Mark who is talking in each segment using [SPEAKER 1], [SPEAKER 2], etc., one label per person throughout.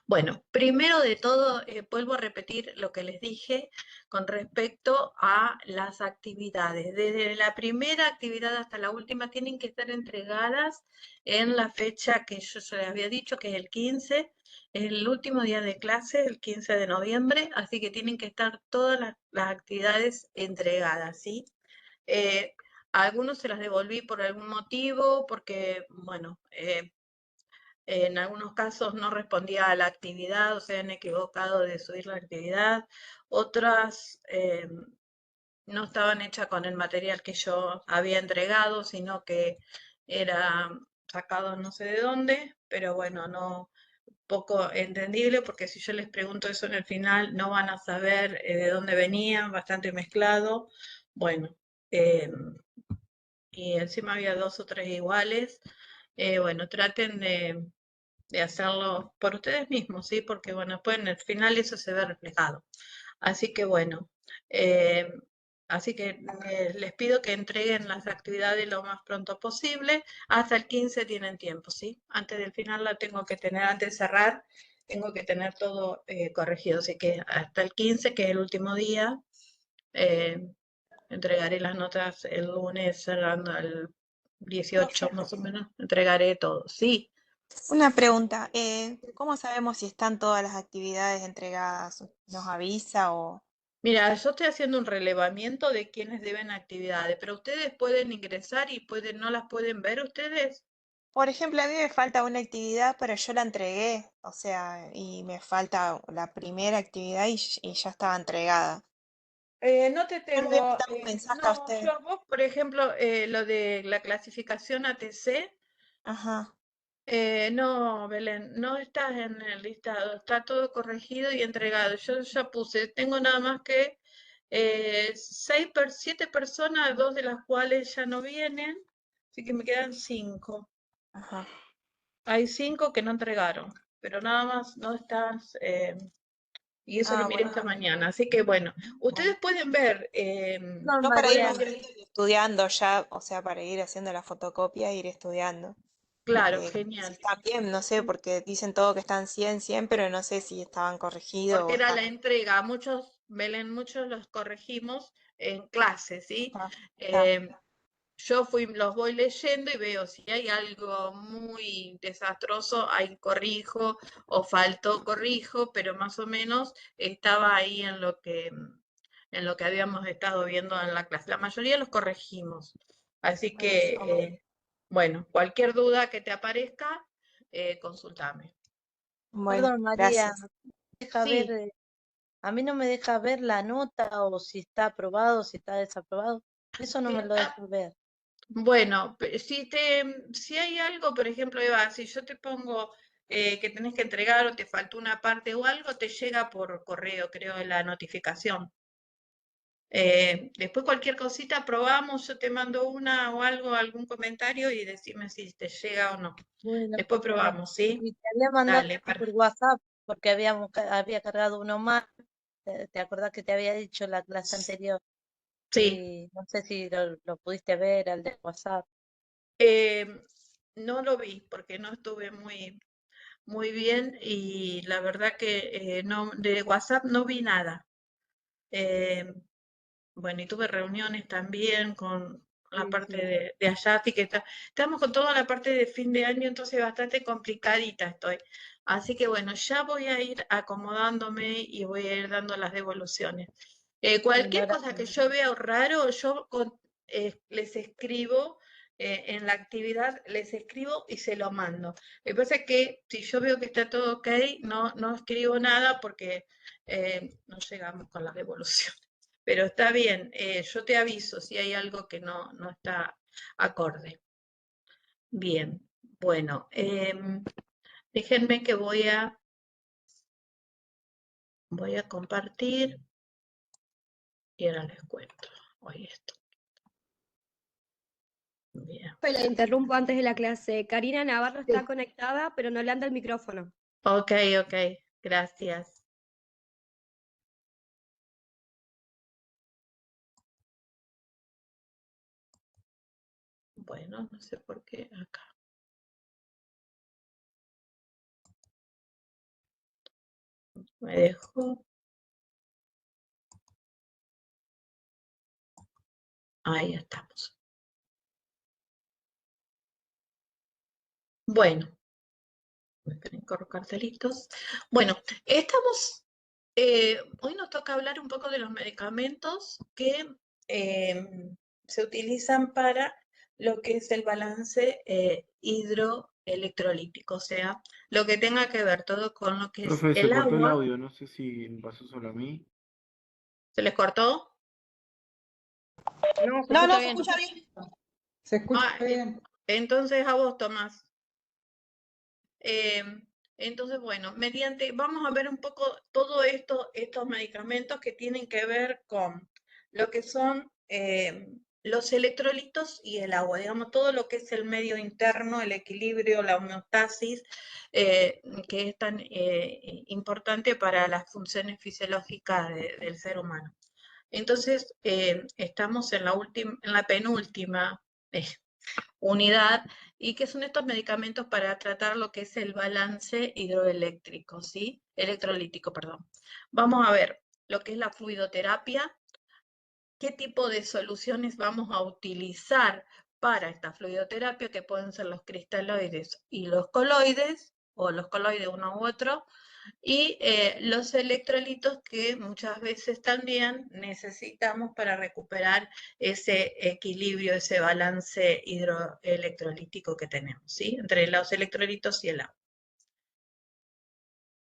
[SPEAKER 1] Bueno, primero de todo, vuelvo a repetir lo que les dije con respecto a las actividades. Desde la primera actividad hasta la última tienen que estar entregadas en la fecha que yo se les había dicho, que es el 15, el último día de clase, el 15 de noviembre, así que tienen que estar todas las actividades entregadas, ¿sí? Eh, a algunos se las devolví por algún motivo, porque, bueno, en algunos casos no respondía a la actividad, o se han equivocado de subir la actividad. Otras no estaban hechas con el material que yo había entregado, sino que era sacado no sé de dónde, pero bueno, no poco entendible, porque si yo les pregunto eso en el final, no van a saber de dónde venían, bastante mezclado. Bueno, eh, y encima había dos o tres iguales. Bueno, traten de hacerlo por ustedes mismos, ¿sí? Porque, bueno, después en el final eso se ve reflejado. Así que, bueno, eh, así que les pido que entreguen las actividades lo más pronto posible. Hasta el 15 tienen tiempo, ¿sí? Antes del final la tengo que tener, antes de cerrar, tengo que tener todo corregido. Así que hasta el 15, que es el último día, eh, entregaré las notas el lunes, cerrando el 18
[SPEAKER 2] Profe,
[SPEAKER 1] más o menos, entregaré todo. Sí.
[SPEAKER 2] una pregunta. ¿Cómo sabemos si están todas las actividades entregadas? ¿Nos avisa o...?
[SPEAKER 1] Mira, yo estoy haciendo un relevamiento de quienes deben actividades, pero ustedes pueden ingresar y no las pueden ver ustedes.
[SPEAKER 2] Por ejemplo, a mí me falta una actividad, pero yo la entregué, o sea, y me falta la primera actividad y ya estaba entregada.
[SPEAKER 1] No te
[SPEAKER 2] Yo le voy a
[SPEAKER 1] tengo,
[SPEAKER 2] mandar un mensaje a
[SPEAKER 1] no,
[SPEAKER 2] usted.
[SPEAKER 1] yo vos, por ejemplo, lo de la clasificación ATC,
[SPEAKER 2] Ajá.
[SPEAKER 1] no, Belén, no estás en el listado, está todo corregido y entregado. Yo ya puse, tengo nada más que siete personas, dos de las cuales ya no vienen, así que me quedan cinco.
[SPEAKER 2] Ajá.
[SPEAKER 1] Hay cinco que no entregaron, pero nada más no están, y eso lo
[SPEAKER 2] Ah,
[SPEAKER 1] miré
[SPEAKER 2] bueno.
[SPEAKER 1] esta mañana. Así que bueno, ustedes
[SPEAKER 2] Bueno.
[SPEAKER 1] pueden ver,
[SPEAKER 2] Yo
[SPEAKER 3] Norma,
[SPEAKER 2] para ir
[SPEAKER 3] voy a...
[SPEAKER 2] viendo y estudiando ya, o sea, para ir haciendo la fotocopia e ir estudiando.
[SPEAKER 1] claro,
[SPEAKER 2] Si
[SPEAKER 1] genial,
[SPEAKER 2] están bien, no sé, porque dicen todo que están 100 100 pero no sé si estaban corregidos
[SPEAKER 1] porque
[SPEAKER 2] o
[SPEAKER 1] era
[SPEAKER 2] están...
[SPEAKER 1] la entrega. Muchos, Belén, muchos los corregimos en clase, ¿sí?
[SPEAKER 2] Está, está.
[SPEAKER 1] Eh, yo los voy leyendo y veo si hay algo muy desastroso, ahí corrijo, o faltó, corrijo, pero más o menos estaba ahí en lo que habíamos estado viendo en la clase. La mayoría los corregimos. Así que,
[SPEAKER 2] Buenísimo.
[SPEAKER 1] bueno, cualquier duda que te aparezca, consultame.
[SPEAKER 2] Bueno,
[SPEAKER 3] Perdón, María,
[SPEAKER 2] gracias.
[SPEAKER 3] deja ver,
[SPEAKER 1] Sí,
[SPEAKER 3] a mí no me deja ver la nota o si está aprobado, si está desaprobado. Eso no me lo deja ver.
[SPEAKER 1] bueno, si hay algo, por ejemplo, Eva, si yo te pongo que tenés que entregar o te faltó una parte o algo, te llega por correo, creo, la notificación. Después cualquier cosita probamos, yo te mando una o algo, algún comentario y decime si te llega o no.
[SPEAKER 3] Bueno,
[SPEAKER 1] Después
[SPEAKER 3] bueno.
[SPEAKER 1] probamos, ¿sí?
[SPEAKER 3] Y te había mandado
[SPEAKER 1] Dale,
[SPEAKER 3] por WhatsApp porque había cargado uno más. ¿Te acordás que te había dicho la clase anterior?
[SPEAKER 1] sí.
[SPEAKER 3] Y no sé si lo pudiste ver al de WhatsApp.
[SPEAKER 1] Eh, no lo vi porque no estuve muy bien y la verdad que no, de WhatsApp no vi nada. Eh, Bueno, y tuve reuniones también con la
[SPEAKER 3] Sí,
[SPEAKER 1] parte
[SPEAKER 3] sí.
[SPEAKER 1] de allá, así que estamos con toda la parte de fin de año, entonces bastante complicadita estoy. Así que bueno, ya voy a ir acomodándome y voy a ir dando las devoluciones.
[SPEAKER 3] Bueno,
[SPEAKER 1] Cualquier cosa
[SPEAKER 3] gracias,
[SPEAKER 1] que yo
[SPEAKER 3] María.
[SPEAKER 1] vea raro, les escribo en la actividad, les escribo y se lo mando. Lo que pasa es que si yo veo que está todo ok, no escribo nada porque no llegamos con las devoluciones. Pero está bien, yo te aviso si hay algo que no está acorde. Bien, bueno, déjenme que voy a compartir y ahora les cuento. Hoy esto. Bien.
[SPEAKER 4] La interrumpo antes de la clase. Karina Navarro está
[SPEAKER 1] Sí.
[SPEAKER 4] conectada, pero no le anda el micrófono.
[SPEAKER 1] Ok, ok, gracias. Bueno, no sé por qué acá. me dejó. Ahí estamos. Bueno, esperen con los cartelitos. Bueno, estamos, hoy nos toca hablar un poco de los medicamentos que se utilizan para lo que es el balance hidroelectrolítico, o sea, lo que tenga que ver todo con lo que es
[SPEAKER 5] Profe, se
[SPEAKER 1] el
[SPEAKER 5] cortó el
[SPEAKER 1] agua.
[SPEAKER 5] audio, no sé si me pasó solo a mí.
[SPEAKER 1] ¿Se les cortó?
[SPEAKER 4] No, se
[SPEAKER 2] No,
[SPEAKER 4] escucha
[SPEAKER 2] no, se
[SPEAKER 4] bien.
[SPEAKER 2] escucha bien.
[SPEAKER 6] Se escucha
[SPEAKER 1] Ah,
[SPEAKER 6] bien.
[SPEAKER 1] entonces a vos, Tomás. Entonces, bueno, vamos a ver un poco todo esto, estos medicamentos que tienen que ver con lo que son los electrolitos y el agua, digamos, todo lo que es el medio interno, el equilibrio, la homeostasis, que es tan importante para las funciones fisiológicas del ser humano. Entonces, estamos en la penúltima unidad, y que son estos medicamentos para tratar lo que es el balance hidroeléctrico, ¿sí? Electrolítico, perdón. Vamos a ver lo que es la fluidoterapia, qué tipo de soluciones vamos a utilizar para esta fluidoterapia, que pueden ser los cristaloides y los coloides, o los coloides uno u otro, y los electrolitos que muchas veces también necesitamos para recuperar ese equilibrio, ese balance hidroelectrolítico que tenemos, ¿sí? Entre los electrolitos y el agua.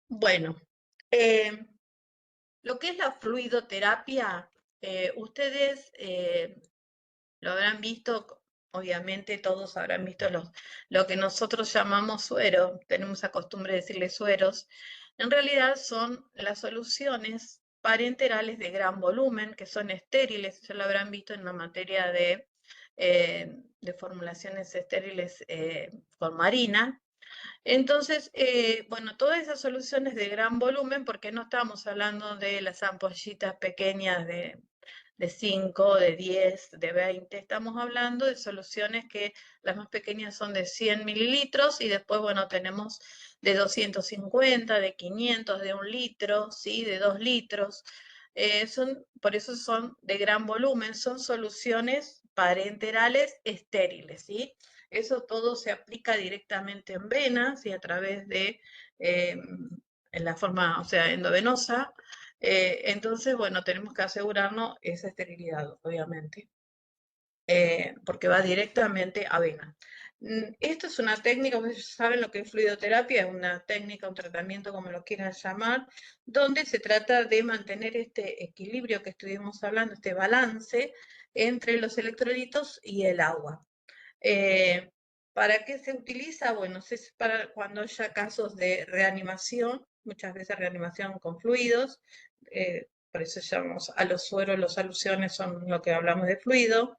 [SPEAKER 1] Bueno, lo que es la fluidoterapia, ustedes lo habrán visto, obviamente todos habrán visto lo que nosotros llamamos suero, tenemos la costumbre de decirle sueros. En realidad son las soluciones parenterales de gran volumen, que son estériles, ya lo habrán visto en la materia de formulaciones estériles con marina. Entonces, bueno, todas esas soluciones de gran volumen, porque no estamos hablando de las ampollitas pequeñas de 5, de 10, de 20, estamos hablando de soluciones que las más pequeñas son de 100 mililitros y después, bueno, tenemos de 250, de 500, de 1 litro, ¿sí? De 2 litros. Por eso son de gran volumen, son soluciones parenterales estériles, ¿sí? Eso todo se aplica directamente en venas y a través de, en la forma, o sea, endovenosa. Entonces, bueno, tenemos que asegurarnos esa esterilidad, obviamente, porque va directamente a vena. Esto es una técnica, ustedes saben lo que es fluidoterapia, es una técnica, un tratamiento, como lo quieran llamar, donde se trata de mantener este equilibrio que estuvimos hablando, este balance entre los electrolitos y el agua. ¿Para qué se utiliza? Bueno, es para cuando haya casos de reanimación, muchas veces reanimación con fluidos, por eso llamamos a los sueros, las soluciones son lo que hablamos de fluido.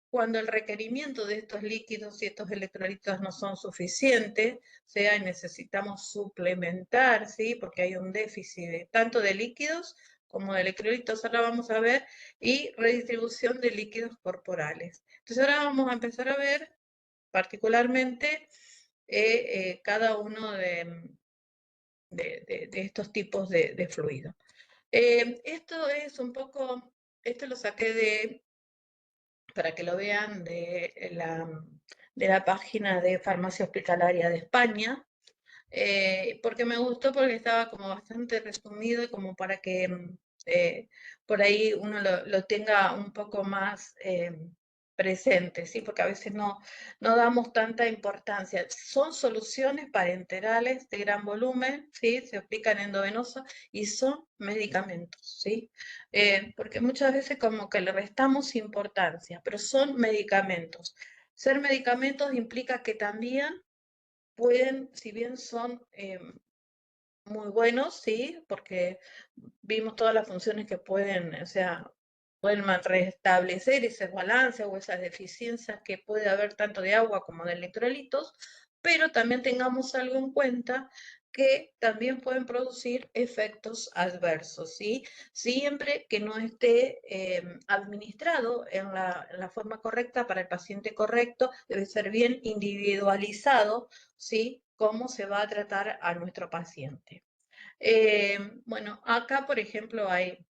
[SPEAKER 1] Cuando el requerimiento de estos líquidos y estos electrolitos no son suficientes, o sea, necesitamos suplementar, ¿sí? Porque hay un déficit tanto de líquidos como de electrolitos, ahora vamos a ver, y redistribución de líquidos corporales. Entonces ahora vamos a empezar a ver particularmente cada uno de estos tipos de fluidos. Esto es un poco, esto lo saqué para que lo vean, de la página de Farmacia Hospitalaria de España, porque me gustó, porque estaba como bastante resumido y como para que por ahí uno lo tenga un poco más presente, ¿sí? Porque a veces no damos tanta importancia. Son soluciones parenterales de gran volumen, ¿sí? Se aplican endovenosa y son medicamentos, ¿sí? Porque muchas veces como que le restamos importancia, pero son medicamentos. Ser medicamentos implica que también pueden, si bien son muy buenos, sí, porque vimos todas las funciones que pueden, o sea, pueden restablecer ese balance o esas deficiencias que puede haber tanto de agua como de electrolitos, pero también tengamos algo en cuenta que también pueden producir efectos adversos, ¿sí? Siempre que no esté administrado en la forma correcta para el paciente correcto, debe ser bien individualizado, ¿sí? Cómo se va a tratar a nuestro paciente. Bueno, acá, por ejemplo, en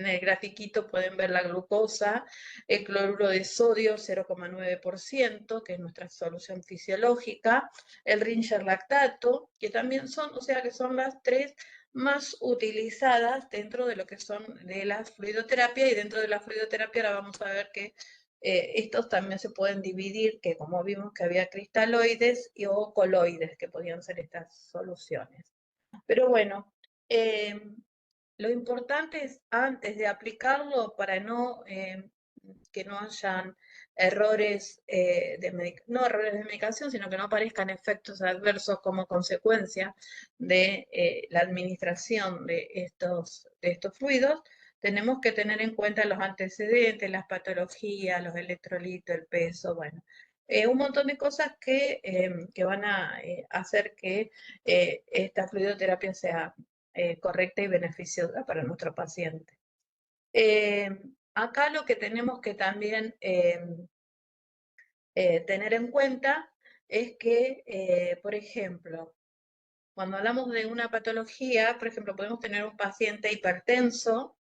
[SPEAKER 1] el grafiquito pueden ver la glucosa, el cloruro de sodio 0,9%, que es nuestra solución fisiológica, el Ringer lactato, que también son, o sea, que son las tres más utilizadas dentro de lo que son de la fluidoterapia, y dentro de la fluidoterapia ahora vamos a ver que estos también se pueden dividir, que como vimos que había cristaloides o coloides, que podían ser estas soluciones. Pero bueno, lo importante es antes de aplicarlo para que no hayan errores no errores de medicación, sino que no aparezcan efectos adversos como consecuencia de la administración de estos fluidos. Tenemos que tener en cuenta los antecedentes, las patologías, los electrolitos, el peso, bueno, un montón de cosas que van a hacer que esta fluidoterapia sea correcta y beneficiosa para nuestro paciente. Acá lo que tenemos que también tener en cuenta es que, por ejemplo, cuando hablamos de una patología, por ejemplo, podemos tener un paciente hipertenso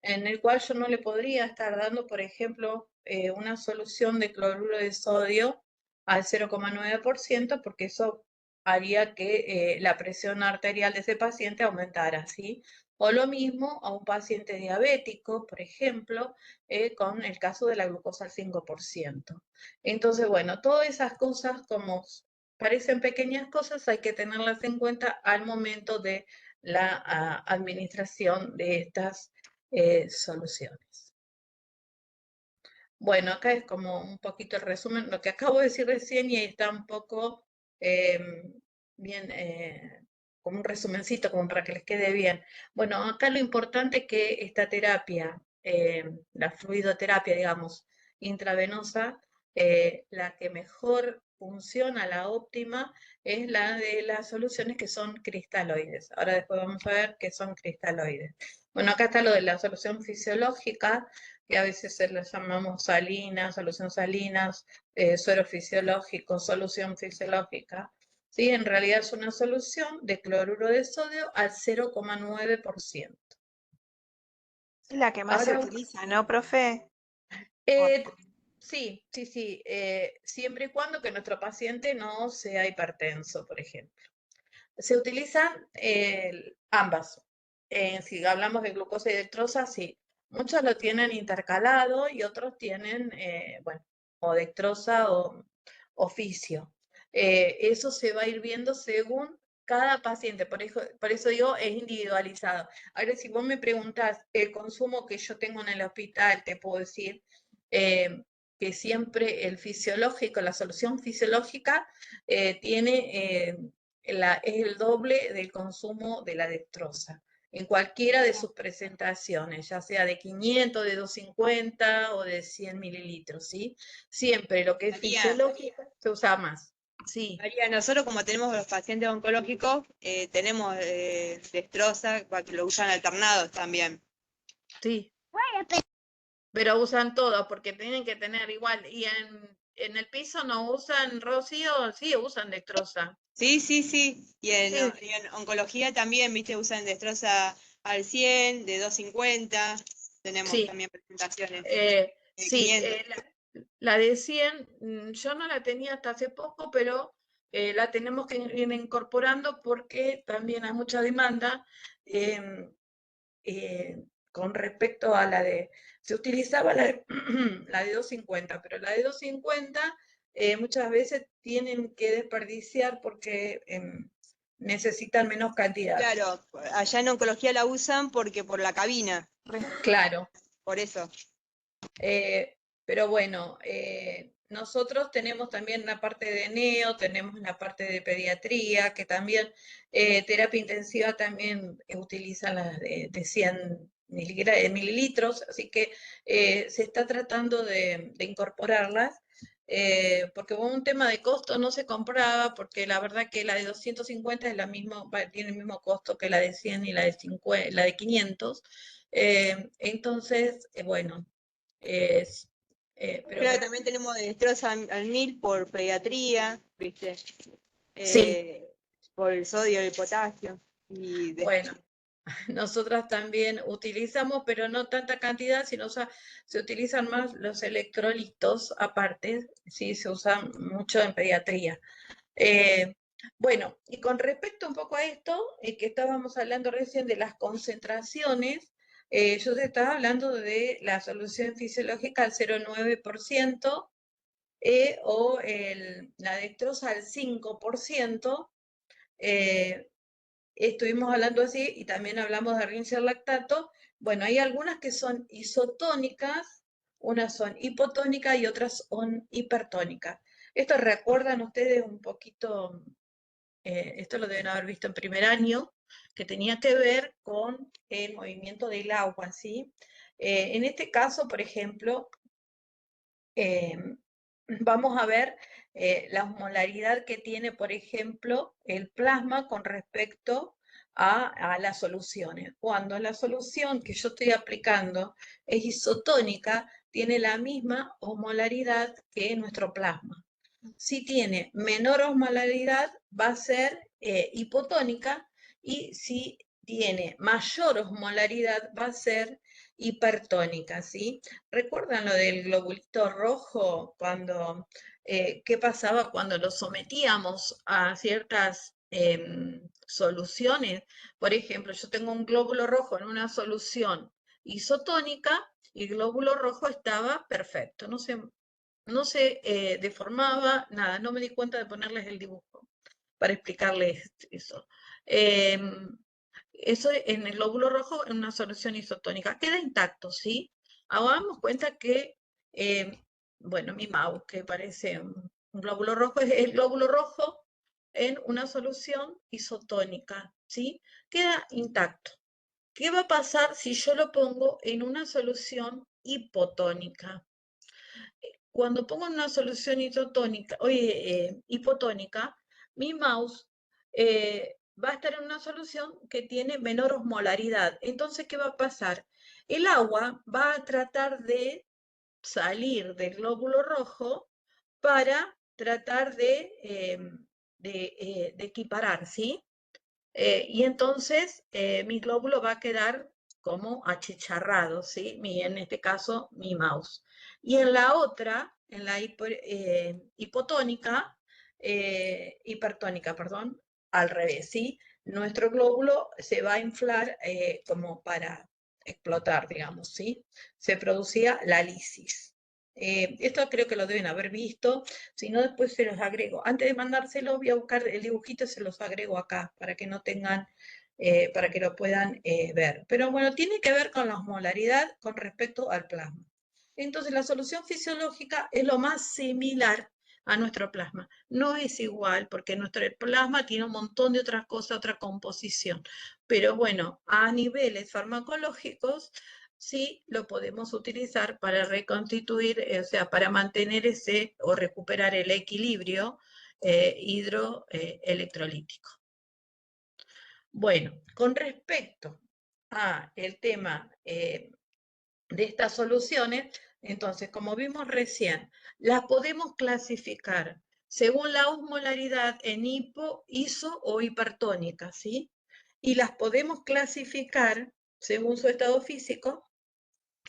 [SPEAKER 1] en el cual yo no le podría estar dando, por ejemplo, una solución de cloruro de sodio al 0,9%, porque eso haría que la presión arterial de ese paciente aumentara, ¿sí? O lo mismo a un paciente diabético, por ejemplo, con el caso de la glucosa al 5%. Entonces, bueno, todas esas cosas como parecen pequeñas cosas, hay que tenerlas en cuenta al momento de la administración de estas soluciones. Bueno, acá es como un poquito el resumen, lo que acabo de decir recién, y ahí está un poco bien, como un resumencito, como para que les quede bien. Bueno, acá lo importante es que esta terapia, la fluidoterapia, digamos, intravenosa, la que mejor funciona, la óptima, es la de las soluciones que son cristaloides. Ahora después vamos a ver qué son cristaloides. Bueno, acá está lo de la solución fisiológica, que a veces se las llamamos salinas, solución salinas, suero fisiológico, solución fisiológica. ¿Sí? En realidad es una solución de cloruro de sodio al 0,9%.
[SPEAKER 2] Es la que más se
[SPEAKER 1] Ahora,
[SPEAKER 2] utiliza, ¿no, profe?
[SPEAKER 1] sí, siempre y cuando que nuestro paciente no sea hipertenso, por ejemplo. Se utilizan ambas. Si hablamos de glucosa y dextrosa, sí. Muchos lo tienen intercalado y otros tienen, bueno, o dextrosa o oficio. Eso se va a ir viendo según cada paciente, por eso digo, es individualizado. Ahora, si vos me preguntás el consumo que yo tengo en el hospital, te puedo decir que siempre el fisiológico, la solución fisiológica, tiene es el doble del consumo de la dextrosa en cualquiera de sus presentaciones, ya sea de 500, de 250 o de 100 mililitros, ¿sí? Siempre lo que es fisiológico se usa más. Sí.
[SPEAKER 6] María, nosotros como tenemos los pacientes oncológicos, tenemos dextrosa, que lo usan alternados también.
[SPEAKER 1] Sí. Pero usan todo porque tienen que tener igual. Y en el piso no usan rocío, sí usan dextrosa.
[SPEAKER 6] Sí, sí, sí. Y en,
[SPEAKER 1] Sí.
[SPEAKER 6] y en oncología también, viste, usan dextrosa al 100, de 250. Tenemos
[SPEAKER 1] Sí.
[SPEAKER 6] también presentaciones.
[SPEAKER 1] Sí,
[SPEAKER 6] 500.
[SPEAKER 1] la de 100, yo no la tenía hasta hace poco, pero la tenemos que ir incorporando porque también hay mucha demanda con respecto a se utilizaba la de 250, pero la de 250 muchas veces tienen que desperdiciar porque necesitan menos cantidad.
[SPEAKER 6] Claro, allá en oncología la usan porque por la cabina,
[SPEAKER 1] Claro.
[SPEAKER 6] por eso.
[SPEAKER 1] Pero bueno, nosotros tenemos también la parte de neo, tenemos la parte de pediatría, que también terapia intensiva también utilizan las de 100 mililitros, así que se está tratando de incorporarlas, porque hubo un tema de costo, no se compraba, porque la verdad que la de 250 es tiene el mismo costo que la de 100 y la de 50, la de 500. Entonces, bueno, pero
[SPEAKER 6] Claro,
[SPEAKER 1] bueno,
[SPEAKER 6] también tenemos dextrosa al 1000 por pediatría, viste.
[SPEAKER 1] sí,
[SPEAKER 6] Por el sodio y el potasio. Y
[SPEAKER 1] Bueno, nosotras también utilizamos, pero no tanta cantidad, sino se utilizan más los electrolitos aparte, sí, se usan mucho en pediatría. Bueno, y con respecto un poco a esto, que estábamos hablando recién de las concentraciones, yo te estaba hablando de la solución fisiológica al 0,9%, o la dextrosa al 5%. Estuvimos hablando así y también hablamos de rincer lactato. Bueno, hay algunas que son isotónicas, unas son hipotónicas y otras son hipertónicas. Esto recuerdan ustedes un poquito, esto lo deben haber visto en primer año, que tenía que ver con el movimiento del agua, ¿sí? En este caso, por ejemplo, vamos a ver la osmolaridad que tiene, por ejemplo, el plasma con respecto a las soluciones. Cuando la solución que yo estoy aplicando es isotónica, tiene la misma osmolaridad que nuestro plasma. Si tiene menor osmolaridad, va a ser hipotónica, y si tiene mayor osmolaridad, va a ser hipertónica, ¿sí? ¿Recuerdan lo del globulito rojo? ¿Qué pasaba cuando lo sometíamos a ciertas soluciones? Por ejemplo, yo tengo un glóbulo rojo en una solución isotónica y el glóbulo rojo estaba perfecto, no se deformaba, nada, no me di cuenta de ponerles el dibujo para explicarles eso. Eso en el glóbulo rojo en una solución isotónica. Queda intacto, ¿sí? Hagamos cuenta que, bueno, mi mouse, que parece un glóbulo rojo, es el glóbulo rojo en una solución isotónica, ¿sí? Queda intacto. ¿Qué va a pasar si yo lo pongo en una solución hipotónica? Cuando pongo en una solución hipotónica, mi mouse va a estar en una solución que tiene menor osmolaridad. Entonces, ¿qué va a pasar? El agua va a tratar de salir del glóbulo rojo para tratar de equiparar, ¿sí? Y entonces mi glóbulo va a quedar como achicharrado, ¿sí? En este caso, mi mouse. Y en la otra, en la hipertónica, perdón, al revés, ¿sí? Nuestro glóbulo se va a inflar como para explotar, digamos, ¿sí? Se producía la lisis. Esto creo que lo deben haber visto, si no después se los agrego. Antes de mandárselo voy a buscar el dibujito y se los agrego acá para que no tengan, para que lo puedan ver. Pero bueno, tiene que ver con la osmolaridad con respecto al plasma. Entonces la solución fisiológica es lo más similar a nuestro plasma. No es igual porque nuestro plasma tiene un montón de otras cosas, otra composición. Pero bueno, a niveles farmacológicos sí lo podemos utilizar para reconstituir, o sea, para mantener ese o recuperar el equilibrio hidroelectrolítico. Bueno, con respecto a el tema de estas soluciones, entonces, como vimos recién, las podemos clasificar según la osmolaridad en iso o hipertónica, ¿sí? Y las podemos clasificar según su estado físico,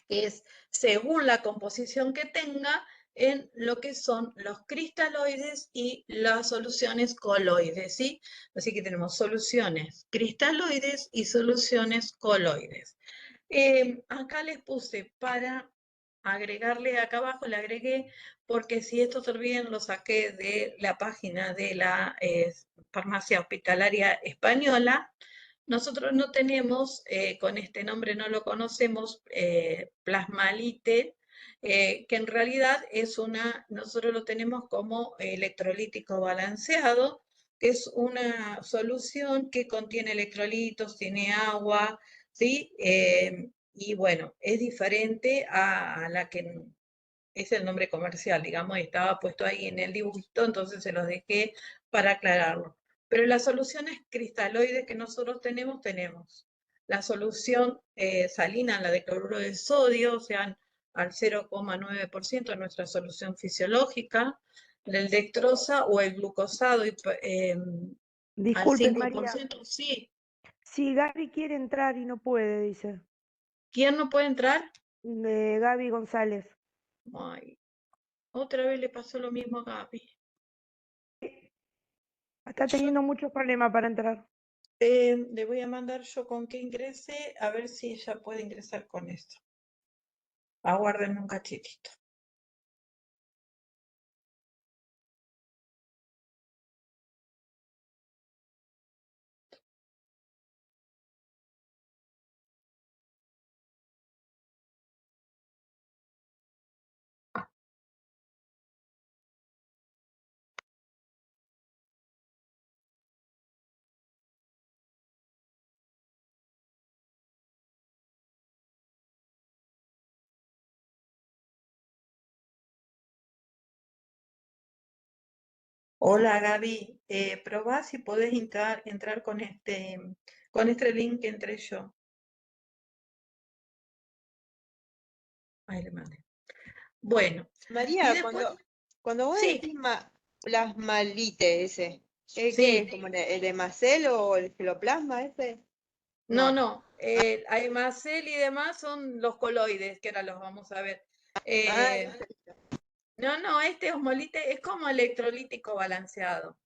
[SPEAKER 1] que es según la composición que tenga en lo que son los cristaloides y las soluciones coloides, ¿sí? Así que tenemos soluciones cristaloides y soluciones coloides. Acá les puse para agregarle, acá abajo le agregué, porque si esto también lo saqué de la página de la Farmacia Hospitalaria Española. Nosotros no tenemos, con este nombre no lo conocemos, plasmalite, que en realidad es nosotros lo tenemos como electrolítico balanceado, que es una solución que contiene electrolitos, tiene agua, ¿sí? Y bueno, es diferente a la que es el nombre comercial, digamos, y estaba puesto ahí en el dibujito, entonces se los dejé para aclararlo. Pero las soluciones cristaloides que nosotros tenemos la solución salina, la de cloruro de sodio, o sea, al 0,9% nuestra solución fisiológica, el dextrosa o el glucosado al
[SPEAKER 4] Disculpe, María.
[SPEAKER 1] 5%, sí.
[SPEAKER 7] Sí, Gaby quiere entrar y no puede, dice.
[SPEAKER 1] ¿Quién no puede entrar?
[SPEAKER 7] Gaby González.
[SPEAKER 1] Ay, otra vez le pasó lo mismo a Gaby.
[SPEAKER 7] Está teniendo muchos problemas para entrar.
[SPEAKER 1] Le voy a mandar yo con que ingrese, a ver si ella puede ingresar con esto. Aguárdenme un cachitito. Hola Gaby, probá si podés entrar con este link que entré yo. Ahí le mandé. Bueno, y
[SPEAKER 6] María,
[SPEAKER 1] después,
[SPEAKER 6] cuando vos
[SPEAKER 1] sí,
[SPEAKER 6] decís plasmalite ese, ¿qué
[SPEAKER 1] sí,
[SPEAKER 6] es? ¿Como el hemacel o el geloplasma ese?
[SPEAKER 1] no, Aimacel y demás son los coloides, que ahora los vamos a ver.
[SPEAKER 6] Ah,
[SPEAKER 1] No, este osmolite es como electrolítico balanceado,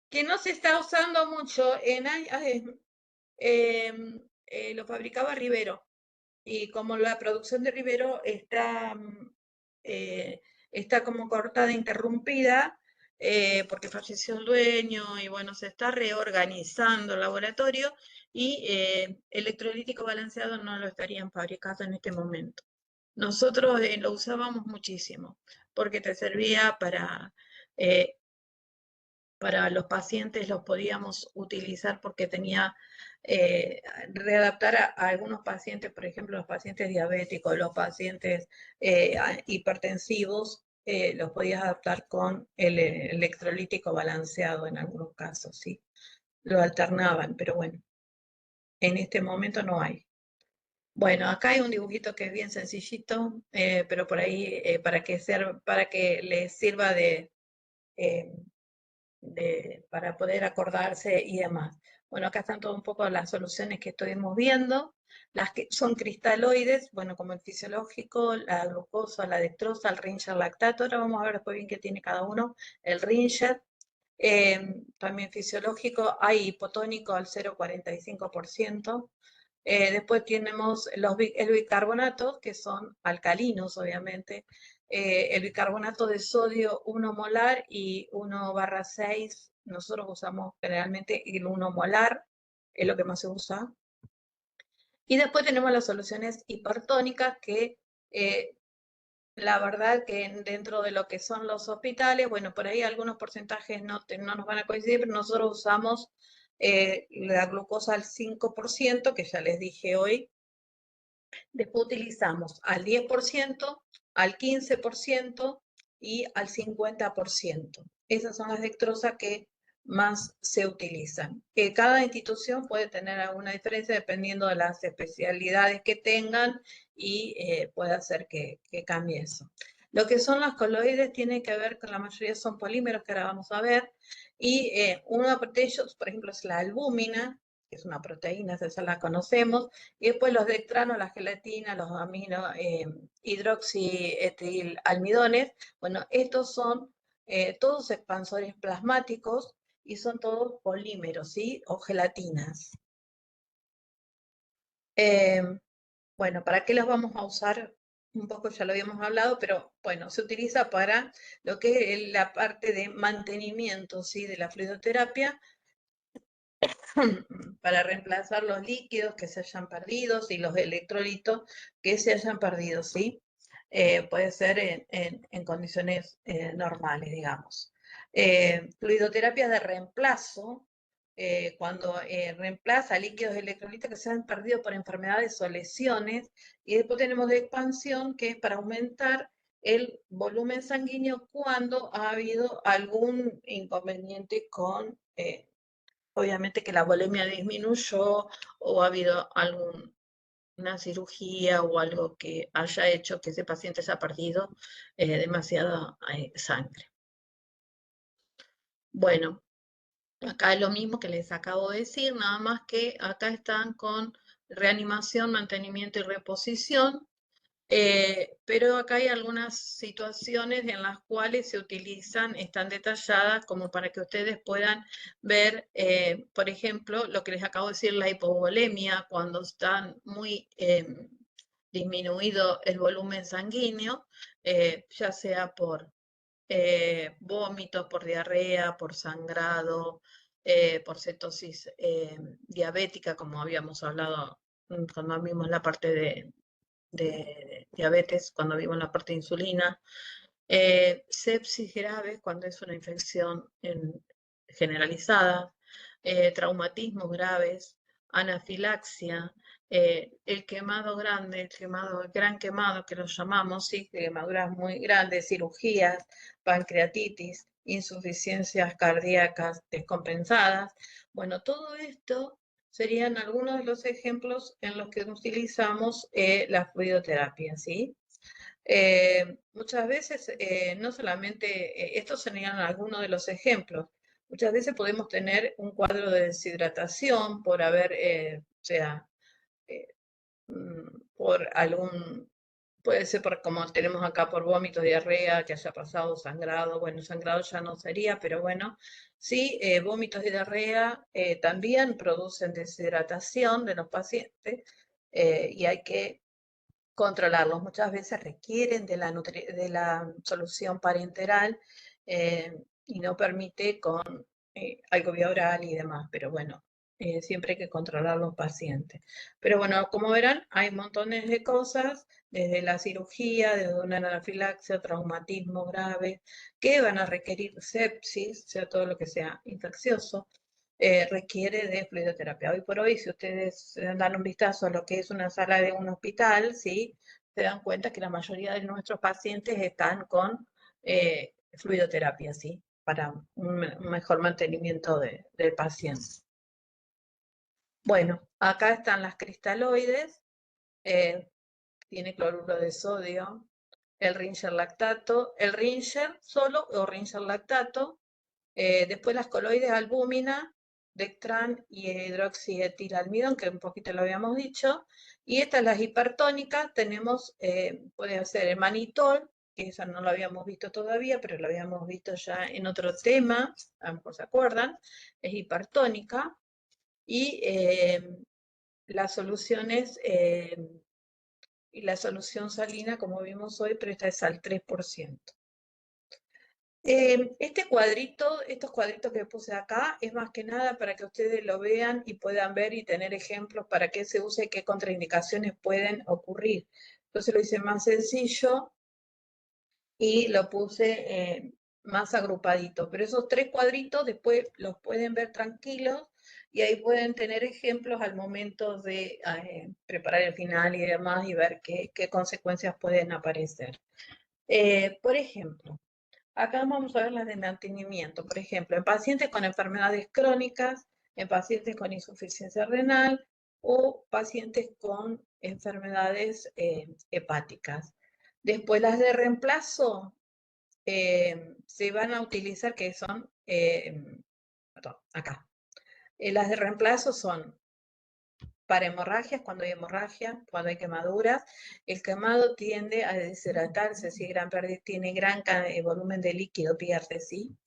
[SPEAKER 1] que no se está usando mucho lo fabricaba Rivero. Y como la producción de Rivero eh, está como cortada, interrumpida, porque falleció el dueño y bueno, se está reorganizando el laboratorio y electrolítico balanceado no lo estarían fabricando en este momento. Nosotros lo usábamos muchísimo porque te servía eh, para los pacientes, los podíamos utilizar porque tenía readaptar a algunos pacientes, por ejemplo, los pacientes diabéticos, los pacientes hipertensivos, los podías adaptar con el electrolítico balanceado en algunos casos, sí. Lo alternaban, pero bueno, en este momento no hay. Bueno, acá hay un dibujito que es bien sencillito, pero por ahí para que les sirva eh, para poder acordarse y demás. Bueno, acá están todo un poco las soluciones que estuvimos viendo. Las que son cristaloides, bueno, como el fisiológico, la glucosa, la dextrosa, el Ringer lactato. Ahora vamos a ver después bien qué tiene cada uno. El Ringer, también fisiológico, hay hipotónico al 0,45%. Después tenemos el bicarbonato, que son alcalinos, obviamente. El bicarbonato de sodio 1 molar y 1/6. Nosotros usamos generalmente el 1 molar, es lo que más se usa. Y después tenemos las soluciones hipertónicas que la verdad que dentro de lo que son los hospitales, bueno, por ahí algunos porcentajes no nos van a coincidir, pero nosotros usamos la glucosa al 5%, que ya les dije hoy. Después utilizamos al 10%, al 15% y al 50%. Esas son las dextrosas que más se utilizan. Cada institución puede tener alguna diferencia dependiendo de las especialidades que tengan y puede hacer que cambie eso. Lo que son las coloides tiene que ver con la mayoría son polímeros que ahora vamos a ver y uno de ellos, por ejemplo, es la albúmina, que es una proteína, esa la conocemos, y después los dextranos, la gelatina, los hidroxietilalmidones. Bueno, estos son todos expansores plasmáticos y son todos polímeros, ¿sí? O gelatinas. Bueno, ¿para qué los vamos a usar? Un poco ya lo habíamos hablado, pero bueno, se utiliza para lo que es la parte de mantenimiento, ¿sí? De la fluidoterapia, para reemplazar los líquidos que se hayan perdido y los electrolitos que se hayan perdido, ¿sí? Puede ser en condiciones normales, digamos. Fluidoterapia de reemplazo, cuando reemplaza líquidos electrolitos que se han perdido por enfermedades o lesiones, y después tenemos de expansión, que es para aumentar el volumen sanguíneo cuando ha habido algún inconveniente con obviamente que la bulimia disminuyó o ha habido alguna cirugía o algo que haya hecho que ese paciente haya perdido demasiada sangre. Bueno, Acá es lo mismo que les acabo de decir, nada más que acá están con reanimación, mantenimiento y reposición. Pero acá hay algunas situaciones en las cuales se utilizan, están detalladas como para que ustedes puedan ver, por ejemplo, lo que les acabo de decir, la hipovolemia, cuando está muy disminuido el volumen sanguíneo, ya sea por vómitos, por diarrea, por sangrado, por cetosis diabética, como habíamos hablado cuando vimos la parte de diabetes, cuando vimos la parte de insulina, sepsis grave cuando es una infección generalizada, traumatismos graves, anafilaxia, el quemado grande, el gran quemado que lo llamamos, sí, quemaduras muy grandes, cirugías, pancreatitis, insuficiencias cardíacas descompensadas. Bueno, todo esto serían algunos de los ejemplos en los que utilizamos la fluidoterapia, ¿sí? Muchas veces, no solamente, estos serían algunos de los ejemplos, muchas veces podemos tener un cuadro de deshidratación por haber, por algún, puede ser por, como tenemos acá, por vómito, diarrea, que haya pasado sangrado. Bueno, sangrado ya no sería, pero bueno, sí, vómitos y diarrea también producen deshidratación de los pacientes y hay que controlarlos. Muchas veces requieren de la solución parenteral y no permite con algo vía oral y demás, pero bueno, siempre hay que controlar los pacientes. Pero bueno, como verán, hay montones de cosas, desde la cirugía, desde una anafilaxia, traumatismo grave, que van a requerir sepsis, sea todo lo que sea infeccioso, requiere de fluidoterapia. Hoy por hoy, si ustedes dan un vistazo a lo que es una sala de un hospital, ¿sí? Se dan cuenta que la mayoría de nuestros pacientes están con fluidoterapia, ¿sí? Para un mejor mantenimiento del paciente. Bueno, acá están las cristaloides, tiene cloruro de sodio, el Ringer lactato, el Ringer solo o Ringer lactato, después las coloides albúmina, Dextran y hidroxietilalmidón, que un poquito lo habíamos dicho, y estas las hipertónicas tenemos, puede ser el manitol, que esa no lo habíamos visto todavía, pero lo habíamos visto ya en otro tema, a lo mejor se acuerdan, es hipertónica, y las soluciones, y la solución salina, como vimos hoy, pero esta es al 3%. Este cuadrito, estos cuadritos que puse acá, es más que nada para que ustedes lo vean y puedan ver y tener ejemplos para qué se usa y qué contraindicaciones pueden ocurrir. Entonces lo hice más sencillo y lo puse más agrupadito. Pero esos 3 cuadritos después los pueden ver tranquilos y ahí pueden tener ejemplos al momento de preparar el final y demás y ver qué consecuencias pueden aparecer. Por ejemplo, acá vamos a ver las de mantenimiento. Por ejemplo, en pacientes con enfermedades crónicas, en pacientes con insuficiencia renal o pacientes con enfermedades hepáticas. Después las de reemplazo se van a utilizar, que son, perdón, acá. Las de reemplazo son para hemorragias, cuando hay hemorragia, cuando hay quemaduras. El quemado tiende a deshidratarse, si tiene gran volumen de líquido, pierde, ¿sí?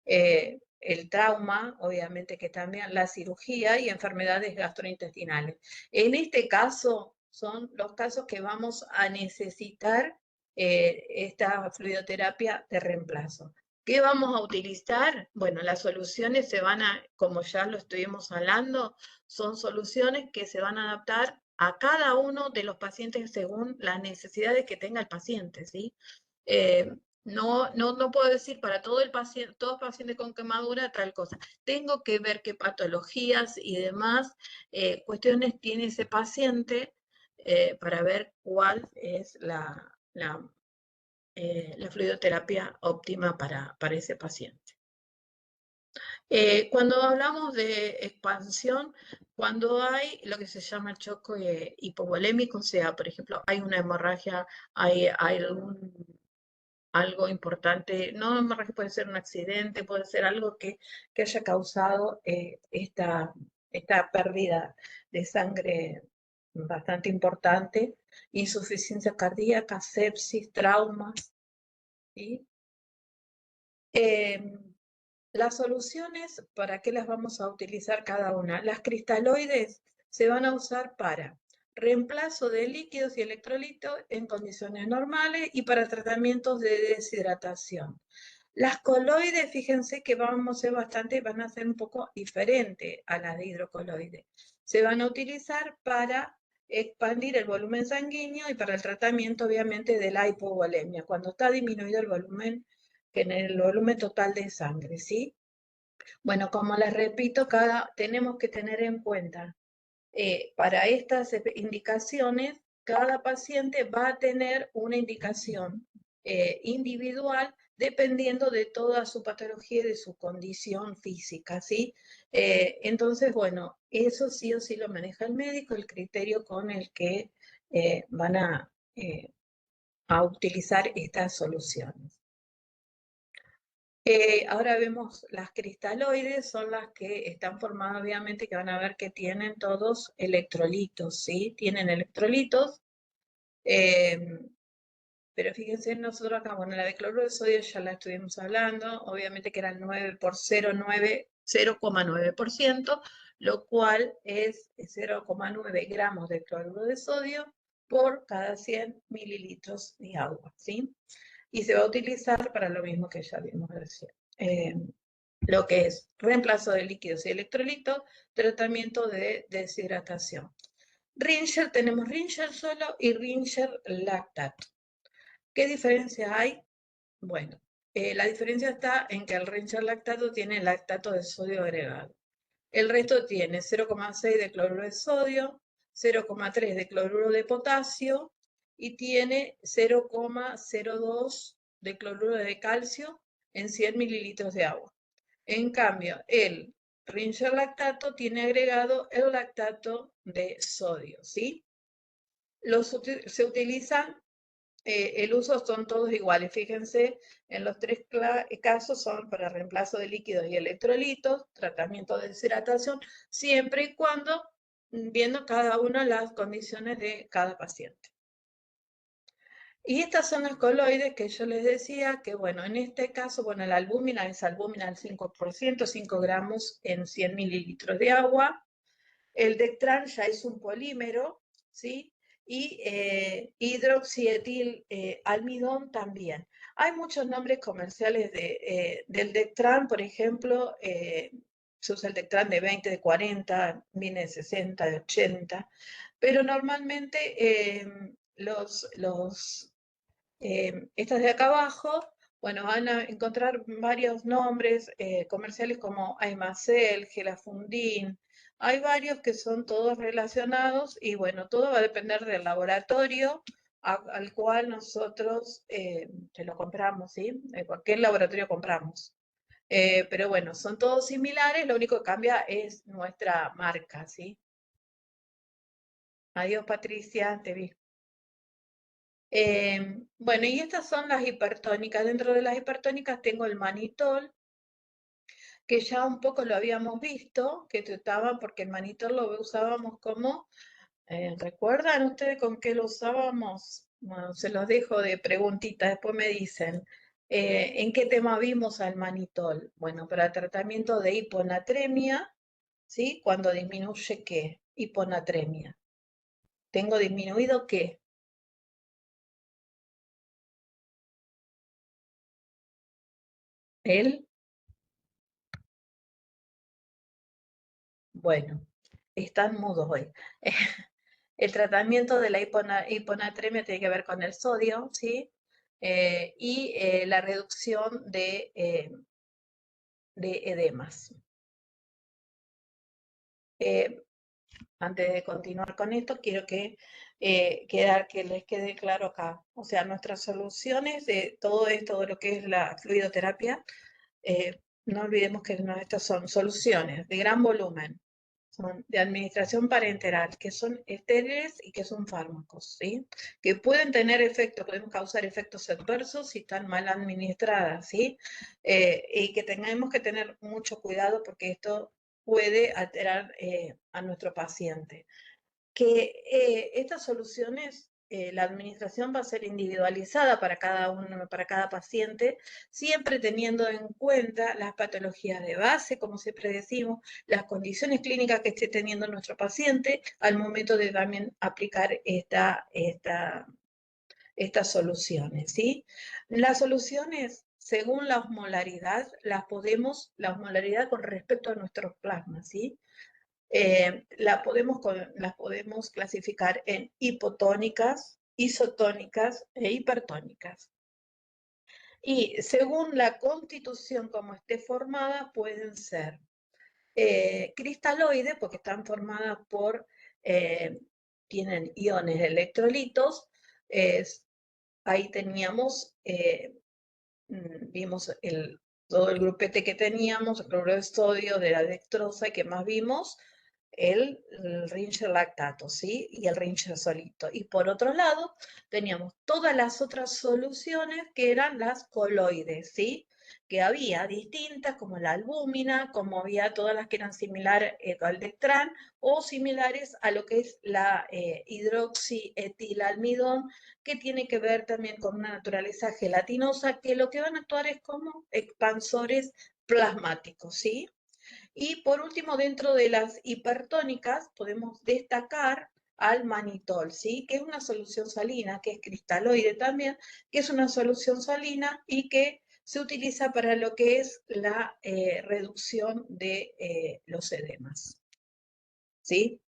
[SPEAKER 1] El trauma, obviamente que también, la cirugía y enfermedades gastrointestinales. En este caso, son los casos que vamos a necesitar esta fluidoterapia de reemplazo. ¿Qué vamos a utilizar? Bueno, las soluciones se van a, como ya lo estuvimos hablando, son soluciones que se van a adaptar a cada uno de los pacientes según las necesidades que tenga el paciente, ¿sí? No puedo decir para todo paciente con quemadura tal cosa. Tengo que ver qué patologías y demás cuestiones tiene ese paciente para ver cuál es la fluidoterapia óptima para ese paciente. Cuando hablamos de expansión, cuando hay lo que se llama el choque hipovolémico, o sea, por ejemplo, hay una hemorragia, hay algo importante, no me refiero, puede ser un accidente, puede ser algo que haya causado esta pérdida de sangre bastante importante, insuficiencia cardíaca, sepsis, traumas, ¿sí? Las soluciones, ¿para qué las vamos a utilizar cada una? Las cristaloides se van a usar para reemplazo de líquidos y electrolitos en condiciones normales y para tratamientos de deshidratación. Las coloides, fíjense que van a ser un poco diferentes a las de hidrocoloides. Se van a utilizar para expandir el volumen sanguíneo y para el tratamiento, obviamente, de la hipovolemia, cuando está disminuido el volumen, en el volumen total de sangre, ¿sí? Bueno, como les repito, tenemos que tener en cuenta, para estas indicaciones, cada paciente va a tener una indicación individual dependiendo de toda su patología y de su condición física, ¿sí? Entonces, bueno, eso sí o sí lo maneja el médico, el criterio con el que van a utilizar estas soluciones. Ahora vemos las cristaloides, son las que están formadas, obviamente, que van a ver que tienen todos electrolitos, ¿sí? Tienen electrolitos, pero fíjense, nosotros acá, bueno, la de cloruro de sodio ya la estuvimos hablando, obviamente que era el 9 por 0,9%, lo cual es 0,9 gramos de cloruro de sodio por cada 100 mililitros de agua, ¿sí? Y se va a utilizar para lo mismo que ya vimos recién. Lo que es reemplazo de líquidos y electrolitos, tratamiento de deshidratación. Ringer, tenemos Ringer solo y Ringer lactato. ¿Qué diferencia hay? Bueno, la diferencia está en que el Ringer lactato tiene lactato de sodio agregado. El resto tiene 0,6 de cloruro de sodio, 0,3 de cloruro de potasio y tiene 0,02 de cloruro de calcio en 100 mililitros de agua. En cambio, el Ringer lactato tiene agregado el lactato de sodio, ¿sí? Se utilizan, el uso son todos iguales. Fíjense, en los tres casos son para reemplazo de líquidos y electrolitos, tratamiento de deshidratación, siempre y cuando viendo cada una las condiciones de cada paciente. Y estas son las coloides que yo les decía que, bueno, en este caso, bueno, la albúmina es albúmina al 5%, 5 gramos en 100 mililitros de agua. El Dectran ya es un polímero, ¿sí? Y hidroxietil almidón también. Hay muchos nombres comerciales del Dectran, por ejemplo, se usa el Dectran de 20, de 40, viene de 60, de 80, pero normalmente estas de acá abajo, bueno, van a encontrar varios nombres comerciales como Aimacel, Gelafundin. Hay varios que son todos relacionados y bueno, todo va a depender del laboratorio al cual nosotros se lo compramos, ¿sí? De cualquier laboratorio compramos. Pero bueno, son todos similares, lo único que cambia es nuestra marca, ¿sí? Adiós, Patricia, te vi. Bueno, y estas son las hipertónicas. Dentro de las hipertónicas tengo el manitol, que ya un poco lo habíamos visto, que trataba, porque el manitol lo usábamos como, ¿recuerdan ustedes con qué lo usábamos? Bueno, se los dejo de preguntita, después me dicen. ¿En qué tema vimos al manitol? Bueno, para tratamiento de hiponatremia, ¿sí? Cuando disminuye, ¿qué? Hiponatremia. ¿Tengo disminuido qué? Bueno, están mudos hoy. El tratamiento de la hiponatremia tiene que ver con el sodio, ¿sí? Y la reducción de edemas. Antes de continuar con esto, quiero que les quede claro acá. O sea, nuestras soluciones de todo esto, de lo que es la fluidoterapia, no olvidemos que estas son soluciones de gran volumen, son de administración parenteral, que son estériles y que son fármacos, ¿sí? Que pueden tener efectos, pueden causar efectos adversos si están mal administradas, ¿sí? Y que tengamos que tener mucho cuidado porque esto puede alterar a nuestro paciente. Que estas soluciones, la administración va a ser individualizada para cada uno, para cada paciente, siempre teniendo en cuenta las patologías de base, como siempre decimos, las condiciones clínicas que esté teniendo nuestro paciente al momento de también aplicar estas soluciones, ¿sí? Las soluciones, según la osmolaridad, la osmolaridad con respecto a nuestros plasmas, ¿sí? Las podemos clasificar en hipotónicas, isotónicas e hipertónicas. Y según la constitución como esté formada, pueden ser cristaloides, porque están formadas tienen iones electrolitos. Ahí teníamos, vimos todo el grupete que teníamos, el cloruro de sodio, de la dextrosa, y que más vimos, el Ringer lactato, ¿sí? Y el Ringer solito. Y por otro lado, teníamos todas las otras soluciones que eran las coloides, ¿sí? Que había distintas, como la albúmina, como había todas las que eran similares al Dextran, o similares a lo que es la hidroxietilalmidón, que tiene que ver también con una naturaleza gelatinosa, que lo que van a actuar es como expansores plasmáticos, ¿sí? Y por último, dentro de las hipertónicas, podemos destacar al manitol, ¿sí? Que es una solución salina, que es cristaloide también, que es una solución salina y que se utiliza para lo que es la reducción de los edemas, ¿sí?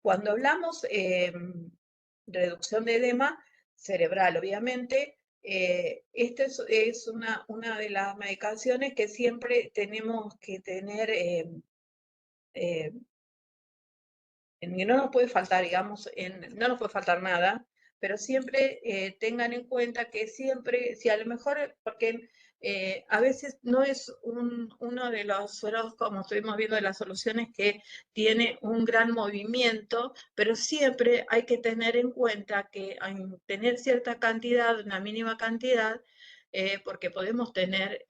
[SPEAKER 1] Cuando hablamos reducción de edema cerebral, obviamente, esta es una de las medicaciones que siempre tenemos que tener, que no nos puede faltar, digamos, no nos puede faltar nada, pero siempre tengan en cuenta que siempre, si a lo mejor, porque a veces no es uno de los sueros, como estuvimos viendo, de las soluciones que tiene un gran movimiento, pero siempre hay que tener en cuenta que hay tener cierta cantidad, una mínima cantidad, porque podemos tener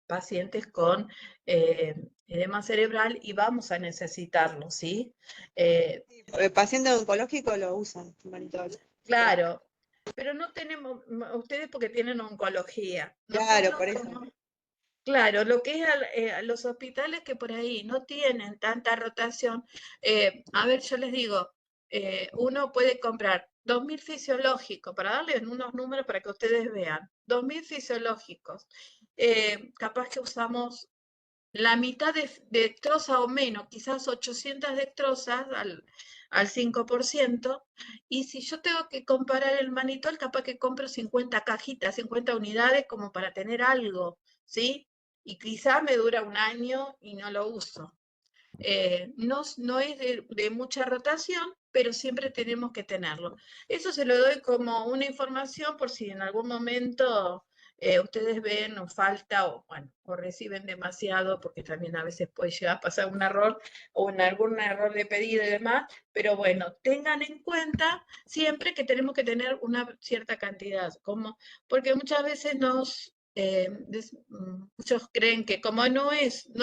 [SPEAKER 1] pacientes con edema cerebral y vamos a necesitarlo, ¿sí?
[SPEAKER 6] El paciente oncológico lo usan, manitol.
[SPEAKER 1] Claro, pero no tenemos, ustedes porque tienen oncología.
[SPEAKER 6] Claro,
[SPEAKER 1] Nosotros
[SPEAKER 6] por eso.
[SPEAKER 1] como, claro, lo que es los hospitales que por ahí no tienen tanta rotación, a ver, yo les digo, uno puede comprar 2.000 fisiológicos, para darles unos números para que ustedes vean, 2.000 fisiológicos. Capaz que usamos la mitad de dextrosa o menos, quizás 800 dextrosas al 5%, y si yo tengo que comparar el manitol, capaz que compro 50 cajitas, 50 unidades como para tener algo, ¿sí? Y quizás me dura un año y no lo uso. No es de mucha rotación, pero siempre tenemos que tenerlo. Eso se lo doy como una información por si en algún momento ustedes ven o falta o reciben demasiado, porque también a veces puede llegar a pasar un error o en algún error de pedido y demás, pero bueno, tengan en cuenta siempre que tenemos que tener una cierta cantidad, porque muchas veces muchos creen que como no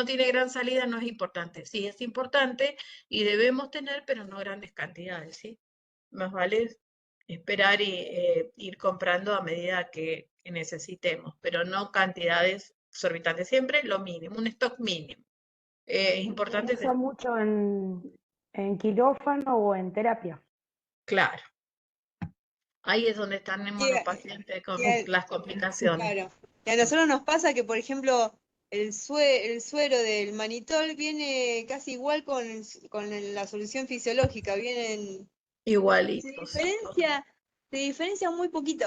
[SPEAKER 1] tiene gran salida, no es importante. Sí, es importante y debemos tener, pero no grandes cantidades, ¿sí? Más vale esperar y ir comprando a medida que necesitemos, pero no cantidades exorbitantes. Siempre lo mínimo, un stock mínimo. Es
[SPEAKER 7] ¿Se
[SPEAKER 1] importante
[SPEAKER 7] usa mucho en quirófano o en terapia?
[SPEAKER 1] claro. Ahí es donde tenemos
[SPEAKER 6] Sí,
[SPEAKER 1] los pacientes con
[SPEAKER 6] y
[SPEAKER 1] las complicaciones.
[SPEAKER 6] claro. Y a nosotros nos pasa que, por ejemplo, el suero del manitol viene casi igual con la solución fisiológica. Se
[SPEAKER 1] Igualitos.
[SPEAKER 6] diferencia muy poquito.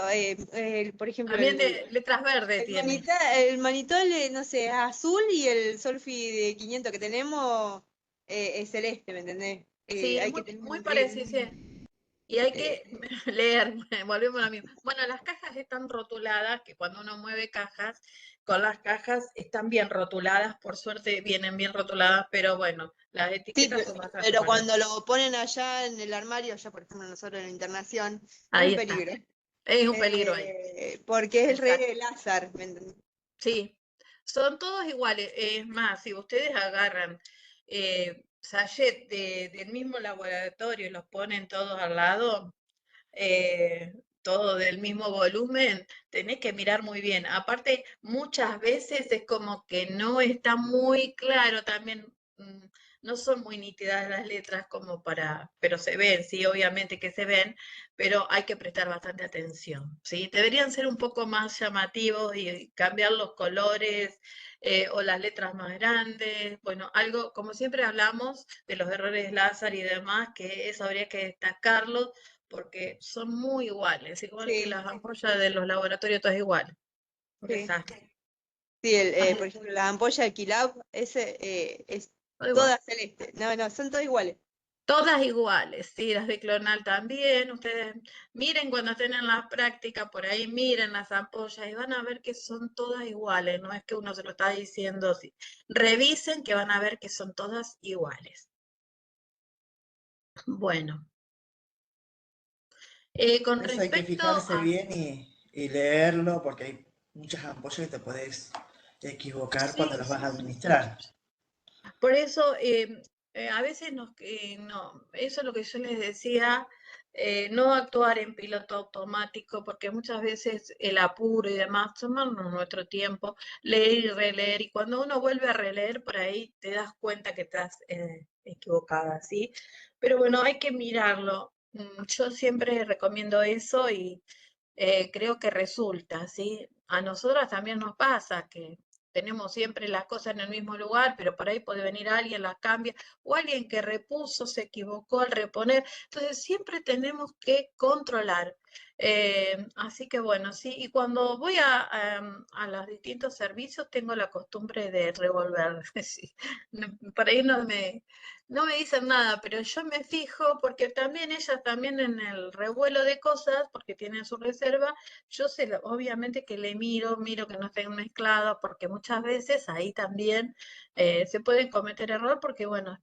[SPEAKER 6] Por ejemplo,
[SPEAKER 1] También de letras verdes tiene.
[SPEAKER 6] el manitol, no sé, es azul y el Solfi de 500 que tenemos es celeste, ¿me entendés?
[SPEAKER 1] Sí,
[SPEAKER 6] Hay que
[SPEAKER 1] muy,
[SPEAKER 6] tener
[SPEAKER 1] muy parecido, sí. Y hay que leer, volvemos a lo mismo. Bueno, las cajas están rotuladas, que cuando uno mueve cajas, con las cajas están bien rotuladas, por suerte vienen bien rotuladas, pero bueno, las
[SPEAKER 6] Sí,
[SPEAKER 1] etiquetas son bastante
[SPEAKER 6] pero
[SPEAKER 1] fuertes.
[SPEAKER 6] cuando lo ponen allá en el armario, allá por ejemplo nosotros en la internación, es
[SPEAKER 1] Ahí
[SPEAKER 6] un
[SPEAKER 1] está.
[SPEAKER 6] peligro.
[SPEAKER 1] Es un peligro ahí.
[SPEAKER 6] Porque es el rey
[SPEAKER 1] Exacto.
[SPEAKER 6] del azar, ¿me entendés?
[SPEAKER 1] Sí, son todos iguales. Es más, si ustedes agarran sachet del mismo laboratorio y los ponen todos al lado, todo del mismo volumen, tenés que mirar muy bien. Aparte, muchas veces es como que no está muy claro también, no son muy nítidas las letras como para, pero se ven, sí, obviamente que se ven, pero hay que prestar bastante atención, ¿sí? Deberían ser un poco más llamativos y cambiar los colores o las letras más grandes. Bueno, algo, como siempre hablamos de los errores Lázaro y demás, que eso habría que destacarlo porque son muy iguales, igual que
[SPEAKER 6] Sí,
[SPEAKER 1] las ampollas de los laboratorios, todas iguales. Un
[SPEAKER 6] sí.
[SPEAKER 1] desastre.
[SPEAKER 6] Sí,
[SPEAKER 1] Ay,
[SPEAKER 6] por ejemplo, la ampolla de Quilab, ese es
[SPEAKER 1] todo igual.
[SPEAKER 6] toda celeste. No, no, son todas iguales.
[SPEAKER 1] Todas iguales, sí, las de clonal también. Ustedes miren cuando estén en la práctica, por ahí miren las ampollas y van a ver que son todas iguales, no es que uno se lo está diciendo así. Revisen que van a ver que son todas iguales. Bueno, con
[SPEAKER 8] Por eso hay que
[SPEAKER 1] respecto
[SPEAKER 8] fijarse
[SPEAKER 1] a...
[SPEAKER 8] bien y leerlo, porque hay muchas ampollas que te puedes equivocar cuando
[SPEAKER 1] Sí,
[SPEAKER 8] las vas a
[SPEAKER 1] sí, sí.
[SPEAKER 8] administrar.
[SPEAKER 1] Por eso, a veces no, eso es lo que yo les decía, no actuar en piloto automático, porque muchas veces el apuro y demás, tomarnos nuestro tiempo, leer y releer, y cuando uno vuelve a releer por ahí, te das cuenta que estás equivocada, ¿sí? Pero bueno, hay que mirarlo. Yo siempre recomiendo eso y creo que resulta, ¿sí? A nosotras también nos pasa que tenemos siempre las cosas en el mismo lugar, pero por ahí puede venir alguien, las cambia, o alguien que repuso, se equivocó al reponer. Entonces siempre tenemos que controlar. Así que bueno, sí, y cuando voy a los distintos servicios tengo la costumbre de revolver. Sí. Por ahí no me dicen nada, pero yo me fijo porque también ellas también en el revuelo de cosas, porque tienen su reserva, yo obviamente que le miro que no estén mezclados, porque muchas veces ahí también se pueden cometer error porque, bueno,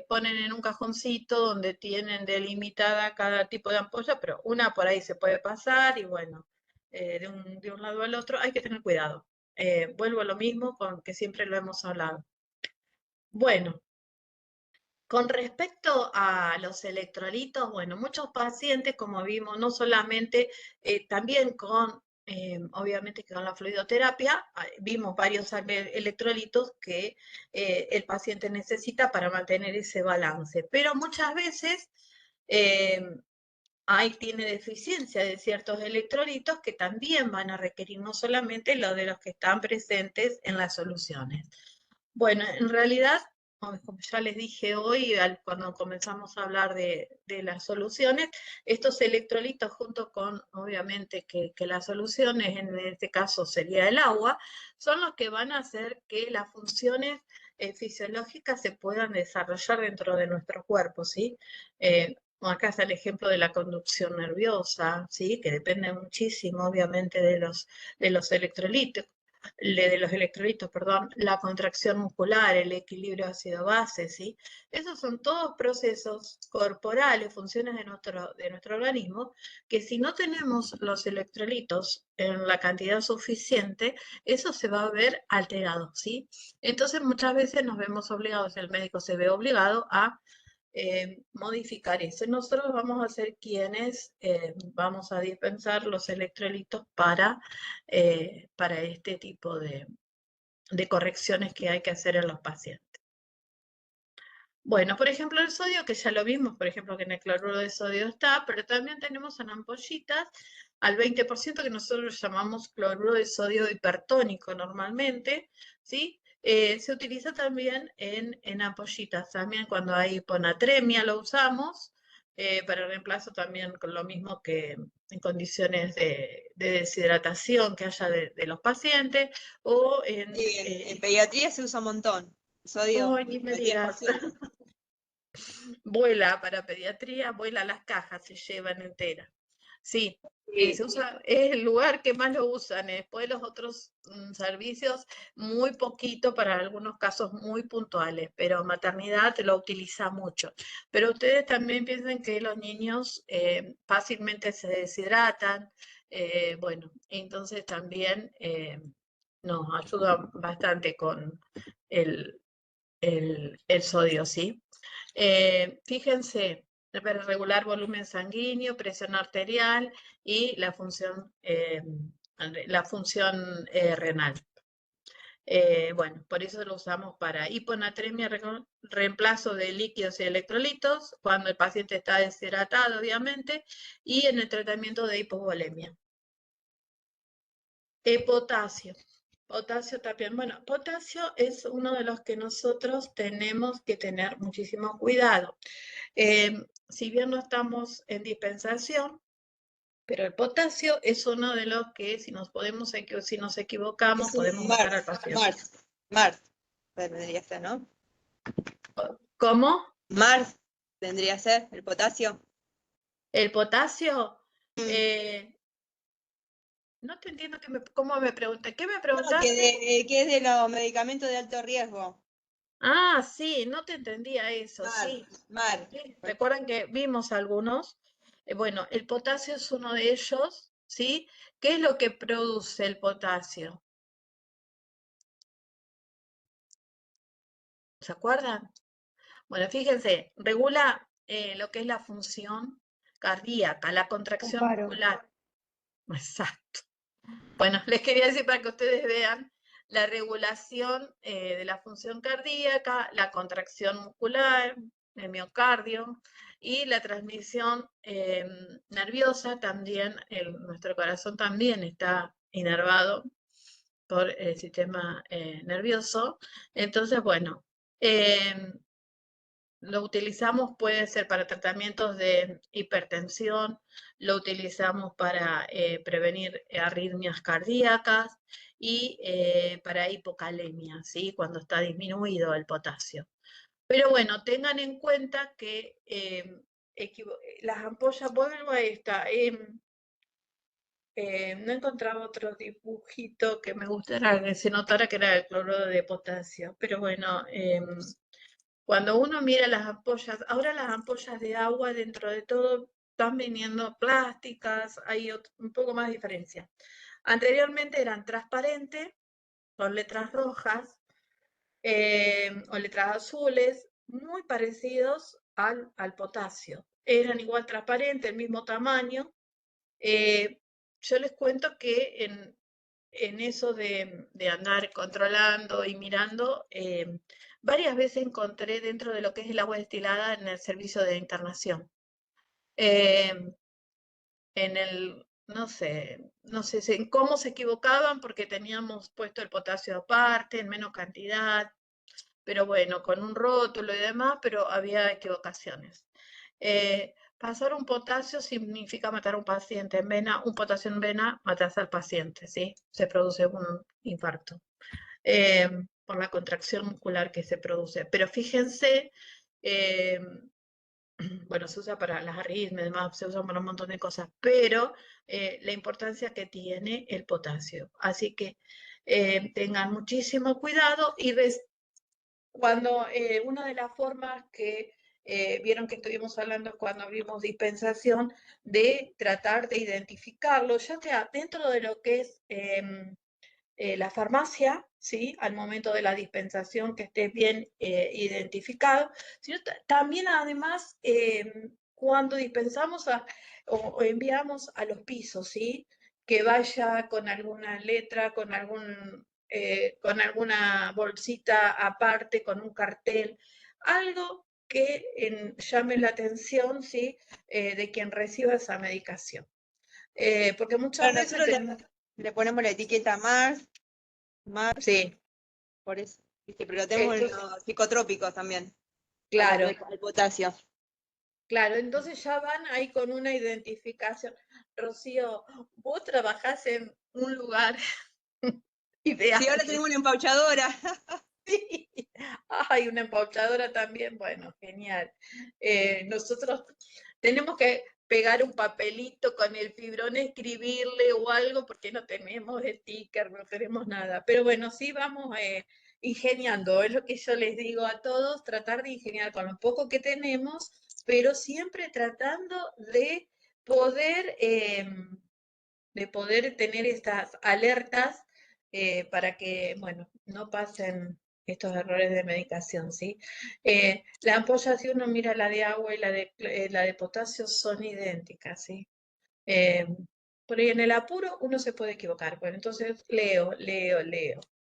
[SPEAKER 1] ponen en un cajoncito donde tienen delimitada cada tipo de ampolla, pero una por ahí se puede pasar y, bueno, de un lado al otro hay que tener cuidado. Vuelvo a lo mismo con que siempre lo hemos hablado. Bueno, con respecto a los electrolitos, bueno, muchos pacientes, como vimos, no solamente, también obviamente que con la fluidoterapia, vimos varios electrolitos que el paciente necesita para mantener ese balance, pero muchas veces eh, ahí tiene deficiencia de ciertos electrolitos que también van a requerir no solamente lo de los que están presentes en las soluciones. Bueno, en realidad, como ya les dije hoy, cuando comenzamos a hablar de las soluciones, estos electrolitos junto con, obviamente, que las soluciones, en este caso sería el agua, son los que van a hacer que las funciones fisiológicas se puedan desarrollar dentro de nuestro cuerpo, ¿sí? Acá está el ejemplo de la conducción nerviosa, ¿sí? Que depende muchísimo, obviamente, de los electrolitos de los electrolitos, perdón, la contracción muscular, el equilibrio ácido-base, ¿sí? Esos son todos procesos corporales, funciones de nuestro organismo, que si no tenemos los electrolitos en la cantidad suficiente, eso se va a ver alterado, ¿sí? Entonces muchas veces nos vemos obligados, el médico se ve obligado a modificar eso. Nosotros vamos a ser quienes vamos a dispensar los electrolitos para este tipo de correcciones que hay que hacer en los pacientes. Bueno, por ejemplo, el sodio, que ya lo vimos, por ejemplo, que en el cloruro de sodio está, pero también tenemos en ampollitas al 20% que nosotros llamamos cloruro de sodio hipertónico normalmente, ¿sí? Se utiliza también en ampollitas, también cuando hay hiponatremia lo usamos, para reemplazo también con lo mismo que en condiciones de deshidratación que haya de los pacientes, o
[SPEAKER 6] En pediatría se usa un montón. Sodio,
[SPEAKER 1] ni me
[SPEAKER 6] al
[SPEAKER 1] digas.
[SPEAKER 6] 10%.
[SPEAKER 1] Vuela para pediatría, vuela las cajas, se llevan enteras. Sí,
[SPEAKER 6] Sí.
[SPEAKER 1] se usa, es el lugar que más lo usan. Después los otros servicios, muy poquito para algunos casos muy puntuales, pero maternidad lo utiliza mucho. Pero ustedes también piensan que los niños fácilmente se deshidratan, bueno, entonces también nos ayuda bastante con el, el sodio, ¿sí? Fíjense, para regular volumen sanguíneo, presión arterial y la función renal. Bueno, por eso lo usamos para hiponatremia, reemplazo de líquidos y electrolitos, cuando el paciente está deshidratado, obviamente, y en el tratamiento de hipovolemia. Potasio. Potasio también. Bueno, potasio es uno de los que nosotros tenemos que tener muchísimo cuidado. Si bien no estamos en dispensación, pero el potasio es uno de los que si nos equivocamos,
[SPEAKER 6] Es un
[SPEAKER 1] podemos matar al paciente.
[SPEAKER 6] Mars tendría que ser, ¿no?
[SPEAKER 1] ¿Cómo?
[SPEAKER 6] Mars tendría que ser, el potasio.
[SPEAKER 1] El potasio, no te entiendo cómo me pregunté. ¿Qué me
[SPEAKER 6] No,
[SPEAKER 1] preguntaste?
[SPEAKER 6] que es de los medicamentos de alto riesgo.
[SPEAKER 1] Ah, sí, no te entendía eso, sí.
[SPEAKER 6] Mar.
[SPEAKER 1] Sí, recuerdan que vimos algunos. Bueno, el potasio es uno de ellos, ¿sí? ¿Qué es lo que produce el potasio? ¿Se acuerdan? Bueno, fíjense, regula lo que es la función cardíaca, la contracción
[SPEAKER 7] paro.
[SPEAKER 1] muscular. Exacto. Bueno, les quería decir para que ustedes vean la regulación de la función cardíaca, la contracción muscular, el miocardio y la transmisión nerviosa también. Nuestro corazón también está inervado por el sistema nervioso. Entonces, bueno, lo utilizamos, puede ser para tratamientos de hipertensión, lo utilizamos para prevenir arritmias cardíacas y para hipocalemia, ¿sí? Cuando está disminuido el potasio. Pero bueno, tengan en cuenta que las ampollas, vuelvo a esta, no encontraba otro dibujito que me gustara, que se notara que era el cloruro de potasio, pero bueno, cuando uno mira las ampollas, ahora las ampollas de agua dentro de todo están viniendo plásticas, hay un poco más de diferencia. Anteriormente eran transparentes, con letras rojas o letras azules, muy parecidos al potasio. Eran igual transparentes, el mismo tamaño. Yo les cuento que en eso de andar controlando y mirando, varias veces encontré dentro de lo que es el agua destilada en el servicio de internación. No sé en cómo se equivocaban porque teníamos puesto el potasio aparte, en menos cantidad, pero bueno, con un rótulo y demás, pero había equivocaciones. Pasar un potasio significa matar a un paciente en vena, un potasio en vena, matas al paciente, ¿sí? Se produce un infarto por la contracción muscular que se produce. Pero fíjense, bueno, se usa para las arritmias, además se usa para un montón de cosas, pero la importancia que tiene el potasio. Así que tengan muchísimo cuidado y cuando una de las formas que vieron que estuvimos hablando cuando vimos dispensación, de tratar de identificarlo, ya sea dentro de lo que es la farmacia, ¿sí? Al momento de la dispensación que esté bien identificado, sino también además cuando dispensamos o enviamos a los pisos, ¿sí? Que vaya con alguna letra, con alguna bolsita aparte, con un cartel, algo que llame la atención, ¿sí? De quien reciba esa medicación. Porque muchas
[SPEAKER 6] Claro,
[SPEAKER 1] veces
[SPEAKER 6] nosotros le ponemos la etiqueta Mars,
[SPEAKER 1] sí,
[SPEAKER 6] por eso. ¿Viste? Pero tenemos
[SPEAKER 1] entonces,
[SPEAKER 6] los psicotrópicos también,
[SPEAKER 1] claro,
[SPEAKER 6] al potasio.
[SPEAKER 1] claro, entonces ya van ahí con una identificación. Rocío, vos trabajás en un lugar ideal.
[SPEAKER 6] Sí, ahora tenemos una empauchadora.
[SPEAKER 1] Sí. Ay, una empauchadora también, bueno, genial. Nosotros tenemos que pegar un papelito con el fibrón, escribirle o algo, porque no tenemos sticker, no tenemos nada. Pero bueno, sí vamos ingeniando, es lo que yo les digo a todos, tratar de ingeniar con lo poco que tenemos, pero siempre tratando poder, de poder tener estas alertas para que, bueno, no pasen estos errores de medicación, ¿sí? La ampolla, si uno mira la de agua y la de potasio, son idénticas, ¿sí? Por ahí en el apuro uno se puede equivocar. Bueno, entonces leo.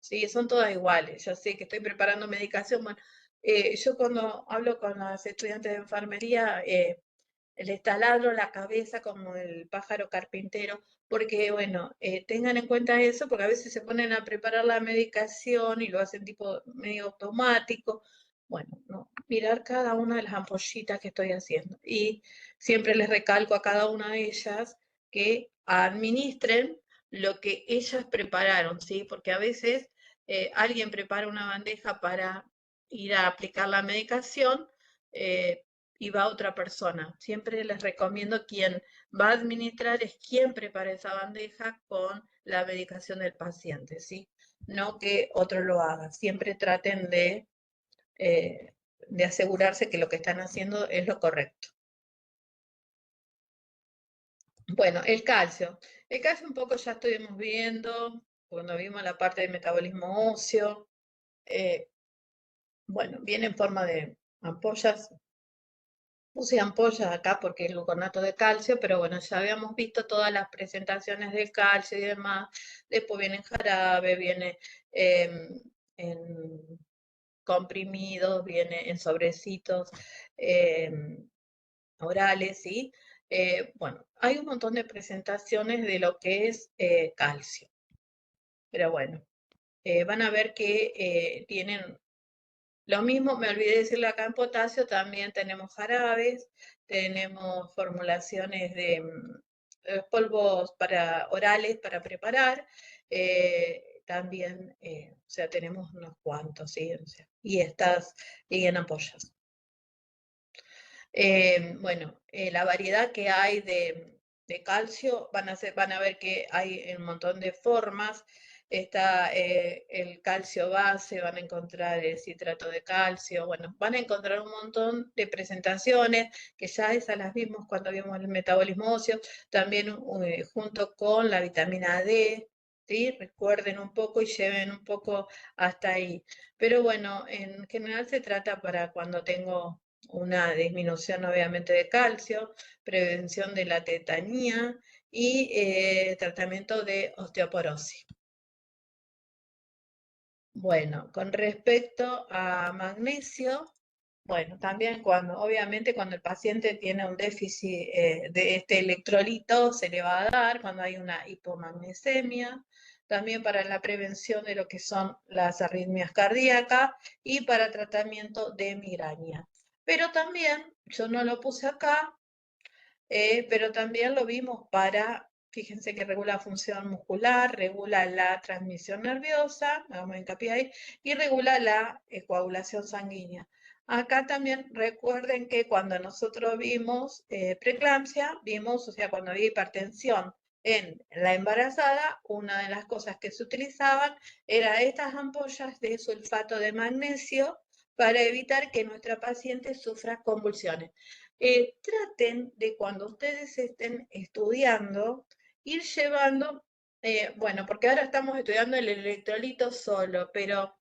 [SPEAKER 1] Sí, son todas iguales. Ya sé que estoy preparando medicación. Bueno, yo cuando hablo con las estudiantes de enfermería, les taladro la cabeza como el pájaro carpintero, porque bueno, tengan en cuenta eso, porque a veces se ponen a preparar la medicación y lo hacen tipo medio automático. Bueno, no, mirar cada una de las ampollitas que estoy haciendo. Y siempre les recalco a cada una de ellas que administren lo que ellas prepararon, ¿sí? Porque a veces alguien prepara una bandeja para ir a aplicar la medicación, y va otra persona. Siempre les recomiendo quien va a administrar es quien prepara esa bandeja con la medicación del paciente, ¿sí? No que otro lo haga. Siempre traten de asegurarse que lo que están haciendo es lo correcto. Bueno, el calcio. El calcio un poco ya estuvimos viendo cuando vimos la parte de metabolismo óseo. Bueno, viene en forma de ampollas. Puse ampollas acá porque es gluconato de calcio, pero bueno, ya habíamos visto todas las presentaciones del calcio y demás. Después viene en jarabe, viene en comprimidos, viene en sobrecitos orales, ¿sí? Bueno, hay un montón de presentaciones de lo que es calcio. Pero bueno, van a ver que tienen lo mismo, me olvidé decirle acá en potasio, también tenemos jarabes, tenemos formulaciones de polvos orales para preparar, también, o sea, tenemos unos cuantos, ¿sí? O sea, y en ampollas. Bueno, la variedad que hay de calcio, van a ver que hay un montón de formas. Está el calcio base, van a encontrar el citrato de calcio, bueno, van a encontrar un montón de presentaciones, que ya esas las vimos cuando vimos el metabolismo óseo, también junto con la vitamina D, ¿sí? Recuerden un poco y lleven un poco hasta ahí. Pero bueno, en general se trata para cuando tengo una disminución obviamente de calcio, prevención de la tetanía y tratamiento de osteoporosis. Bueno, con respecto a magnesio, bueno, también obviamente cuando el paciente tiene un déficit de este electrolito se le va a dar cuando hay una hipomagnesemia, también para la prevención de lo que son las arritmias cardíacas y para tratamiento de migraña. Pero también, yo no lo puse acá, pero también lo vimos fíjense que regula la función muscular, regula la transmisión nerviosa, hagamos hincapié ahí, y regula la coagulación sanguínea. Acá también recuerden que cuando nosotros vimos preeclampsia, vimos, o sea, cuando había hipertensión en la embarazada, una de las cosas que se utilizaban era estas ampollas de sulfato de magnesio para evitar que nuestra paciente sufra convulsiones. Traten de cuando ustedes estén estudiando, ir llevando, bueno, porque ahora estamos estudiando el electrolito solo, pero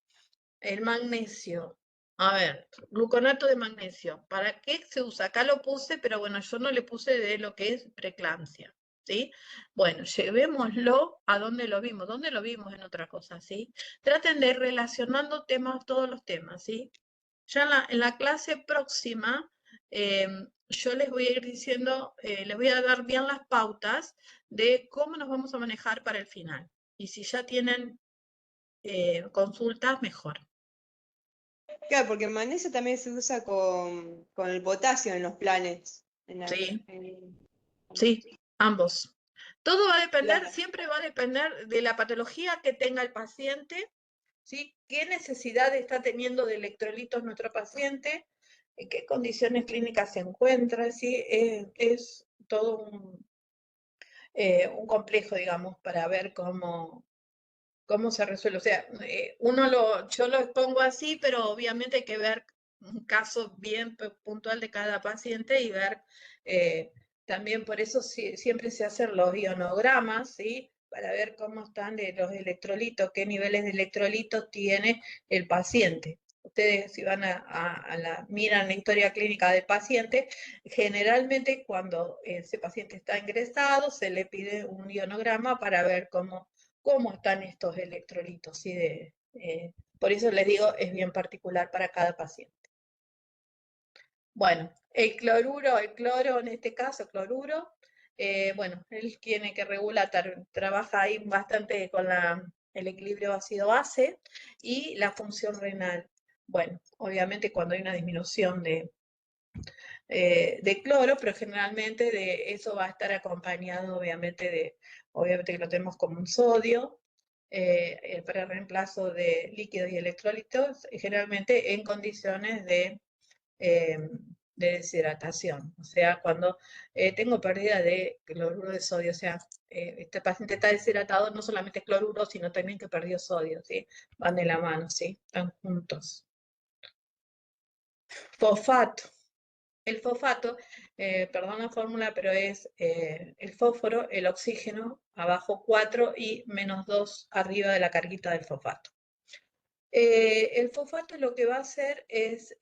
[SPEAKER 1] el magnesio, a ver, gluconato de magnesio, ¿para qué se usa? Acá lo puse, pero bueno, yo no le puse de lo que es preeclampsia, ¿sí? Bueno, llevémoslo a donde lo vimos en otra cosa, ¿sí? Traten de ir relacionando todos los temas, ¿sí? Ya en la clase próxima, yo les voy a ir diciendo, les voy a dar bien las pautas de cómo nos vamos a manejar para el final. Y si ya tienen consultas, mejor.
[SPEAKER 6] Claro, porque el magnesio también se usa con el potasio en los planes.
[SPEAKER 1] Sí, sí, ambos. Todo va a depender,
[SPEAKER 6] Claro.
[SPEAKER 1] siempre va a depender de la patología que tenga el paciente, ¿sí? ¿Qué necesidad está teniendo de electrolitos nuestro paciente? ¿En qué condiciones clínicas se encuentra? ¿Sí? Es todo un complejo, digamos, para ver cómo se resuelve. O sea, yo lo expongo así, pero obviamente hay que ver un caso bien puntual de cada paciente y ver, también por eso siempre se hacen los ionogramas, ¿sí? Para ver cómo están los electrolitos, qué niveles de electrolitos tiene el paciente. Ustedes si van miran la historia clínica del paciente, generalmente cuando ese paciente está ingresado se le pide un ionograma para ver cómo están estos electrolitos. ¿Sí? Por eso les digo, es bien particular para cada paciente. Bueno, el cloro en este caso, cloruro, bueno, él tiene que regular, trabaja ahí bastante con el equilibrio ácido-base y la función renal. Bueno, obviamente cuando hay una disminución de cloro, pero generalmente de eso va a estar acompañado obviamente que lo tenemos como un sodio, para reemplazo de líquidos y electrolitos, generalmente en condiciones de deshidratación. O sea, cuando tengo pérdida de cloruro de sodio, o sea, este paciente está deshidratado, no solamente cloruro, sino también que perdió sodio, ¿sí? Van de la mano, ¿sí? Están juntos. Fosfato. El fosfato, perdón la fórmula, pero es el fósforo, el oxígeno, abajo 4 y -2 arriba de la carguita del fosfato. El fosfato lo que va a hacer es,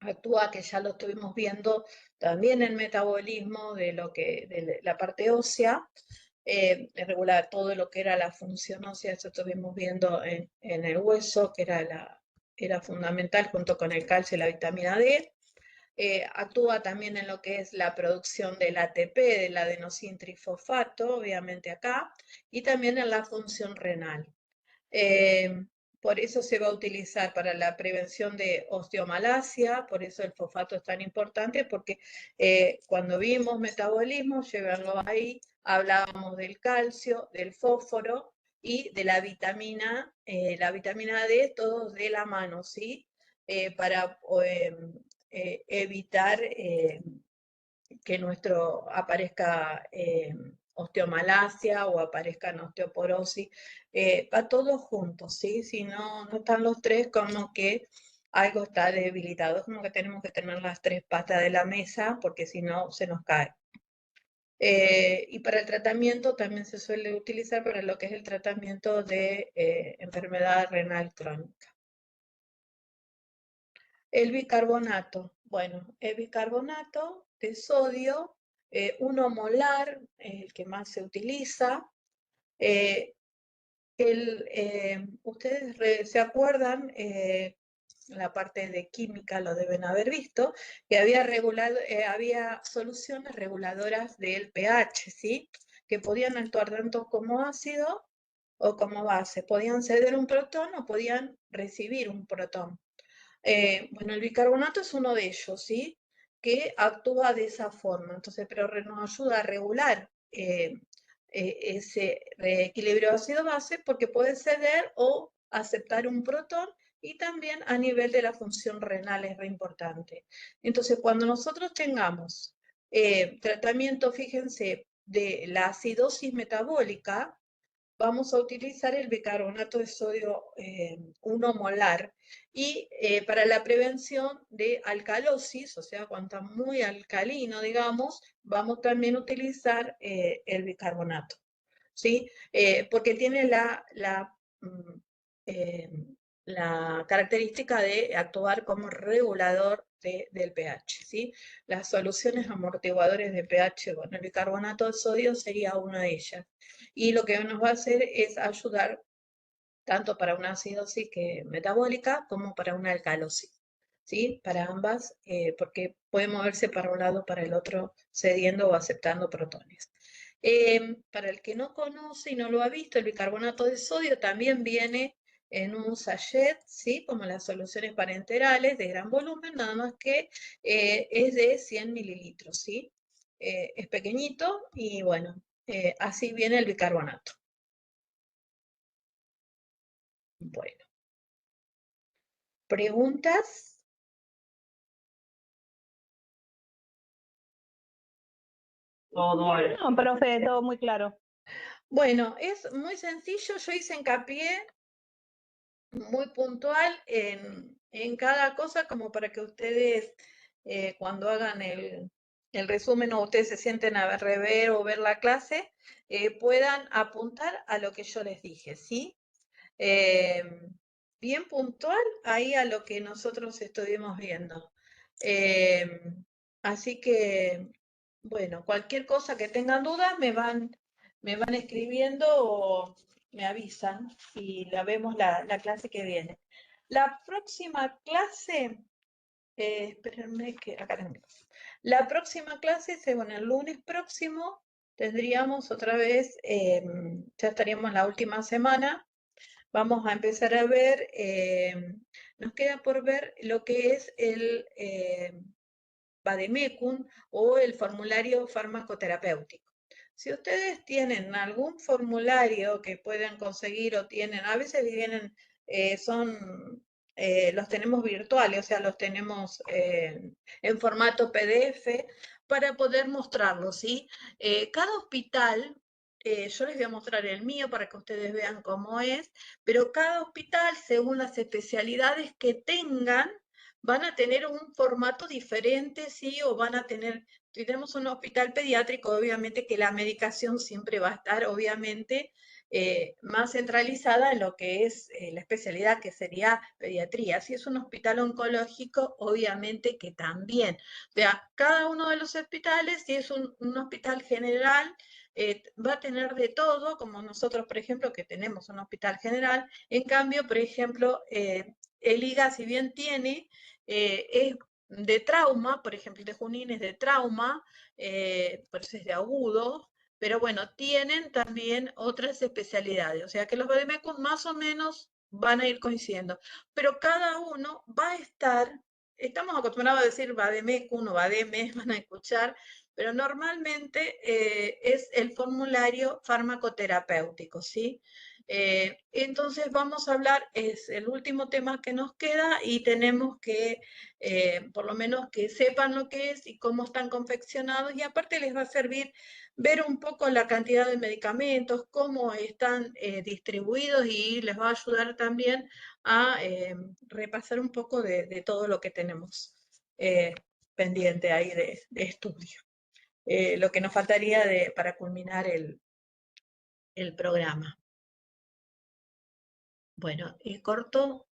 [SPEAKER 1] actúa, que ya lo estuvimos viendo también en metabolismo de la parte ósea, regular todo lo que era la función ósea, eso estuvimos viendo en el hueso, que era fundamental junto con el calcio y la vitamina D. Actúa también en lo que es la producción del ATP, del adenosintrifosfato, obviamente acá, y también en la función renal. Por eso se va a utilizar para la prevención de osteomalacia, por eso el fosfato es tan importante, porque cuando vimos metabolismo, llevarlo ahí, hablábamos del calcio, del fósforo y de la vitamina D, todos de la mano, ¿sí? Para evitar que nuestro aparezca osteomalacia o aparezcan osteoporosis, va todo junto, ¿sí? Si no están los tres, como que algo está debilitado, es como que tenemos que tener las tres patas de la mesa, porque si no se nos cae. Y para el tratamiento también se suele utilizar para lo que es el tratamiento de enfermedad renal crónica. El bicarbonato. Bueno, el bicarbonato de sodio, 1 molar, el que más se utiliza. Ustedes se acuerdan, la parte de química lo deben haber visto, que había soluciones reguladoras del pH, ¿sí? Que podían actuar tanto como ácido o como base. Podían ceder un protón o podían recibir un protón. Bueno, el bicarbonato es uno de ellos, ¿sí? Que actúa de esa forma, entonces, pero nos ayuda a regular ese equilibrio ácido-base porque puede ceder o aceptar un protón, y también a nivel de la función renal es re importante. Entonces, cuando nosotros tengamos tratamiento, fíjense, de la acidosis metabólica, vamos a utilizar el bicarbonato de sodio 1 molar, y para la prevención de alcalosis, o sea, cuando está muy alcalino, digamos, vamos también a utilizar el bicarbonato, ¿sí? Porque tiene la característica de actuar como regulador del pH, ¿sí? Las soluciones amortiguadores de pH, bueno, el bicarbonato de sodio sería una de ellas. Y lo que nos va a hacer es ayudar tanto para una acidosis metabólica como para una alcalosis, ¿sí? Para ambas, porque puede moverse para un lado o para el otro, cediendo o aceptando protones. Para el que no conoce y no lo ha visto, el bicarbonato de sodio también viene en un sachet, ¿sí? Como las soluciones parenterales de gran volumen, nada más que es de 100 mililitros, ¿sí? Es pequeñito y bueno, así viene el bicarbonato. Bueno, ¿preguntas?
[SPEAKER 7] No, profe, todo muy claro.
[SPEAKER 1] Bueno, es muy sencillo, yo hice hincapié muy puntual en cada cosa como para que ustedes cuando hagan el resumen o ustedes se sienten a rever o ver la clase, puedan apuntar a lo que yo les dije, ¿sí? Bien puntual ahí a lo que nosotros estuvimos viendo. Así que, bueno, cualquier cosa que tengan dudas me van escribiendo o me avisan y la vemos la clase que viene. La próxima clase, espérenme que acá tengo. La próxima clase, según el lunes próximo, tendríamos otra vez, ya estaríamos la última semana, vamos a empezar a ver, nos queda por ver lo que es el Vademecum o el formulario farmacoterapéutico. Si ustedes tienen algún formulario que puedan conseguir o tienen, a veces vienen, los tenemos virtuales, o sea, los tenemos en formato PDF para poder mostrarlos, ¿sí? Cada hospital, yo les voy a mostrar el mío para que ustedes vean cómo es, pero cada hospital, según las especialidades que tengan, van a tener un formato diferente, sí, o van a tener, si tenemos un hospital pediátrico, obviamente que la medicación siempre va a estar, obviamente, más centralizada en lo que es la especialidad que sería pediatría. Si es un hospital oncológico, obviamente que también. O sea, cada uno de los hospitales, si es un hospital general, va a tener de todo, como nosotros, por ejemplo, que tenemos un hospital general. En cambio, por ejemplo, el IGA, si bien tiene, es de trauma, por ejemplo, el de Junín es de trauma, por eso es de agudo, pero bueno, tienen también otras especialidades, o sea que los vademecum más o menos van a ir coincidiendo, pero cada uno va a estar, estamos acostumbrados a decir vademecum o vademes, van a escuchar, pero normalmente es el formulario farmacoterapéutico, ¿sí? Entonces vamos a hablar, es el último tema que nos queda y tenemos que, por lo menos que sepan lo que es y cómo están confeccionados y aparte les va a servir ver un poco la cantidad de medicamentos, cómo están distribuidos y les va a ayudar también a repasar un poco de todo lo que tenemos pendiente ahí de estudio. Lo que nos faltaría para culminar el programa. Bueno, y corto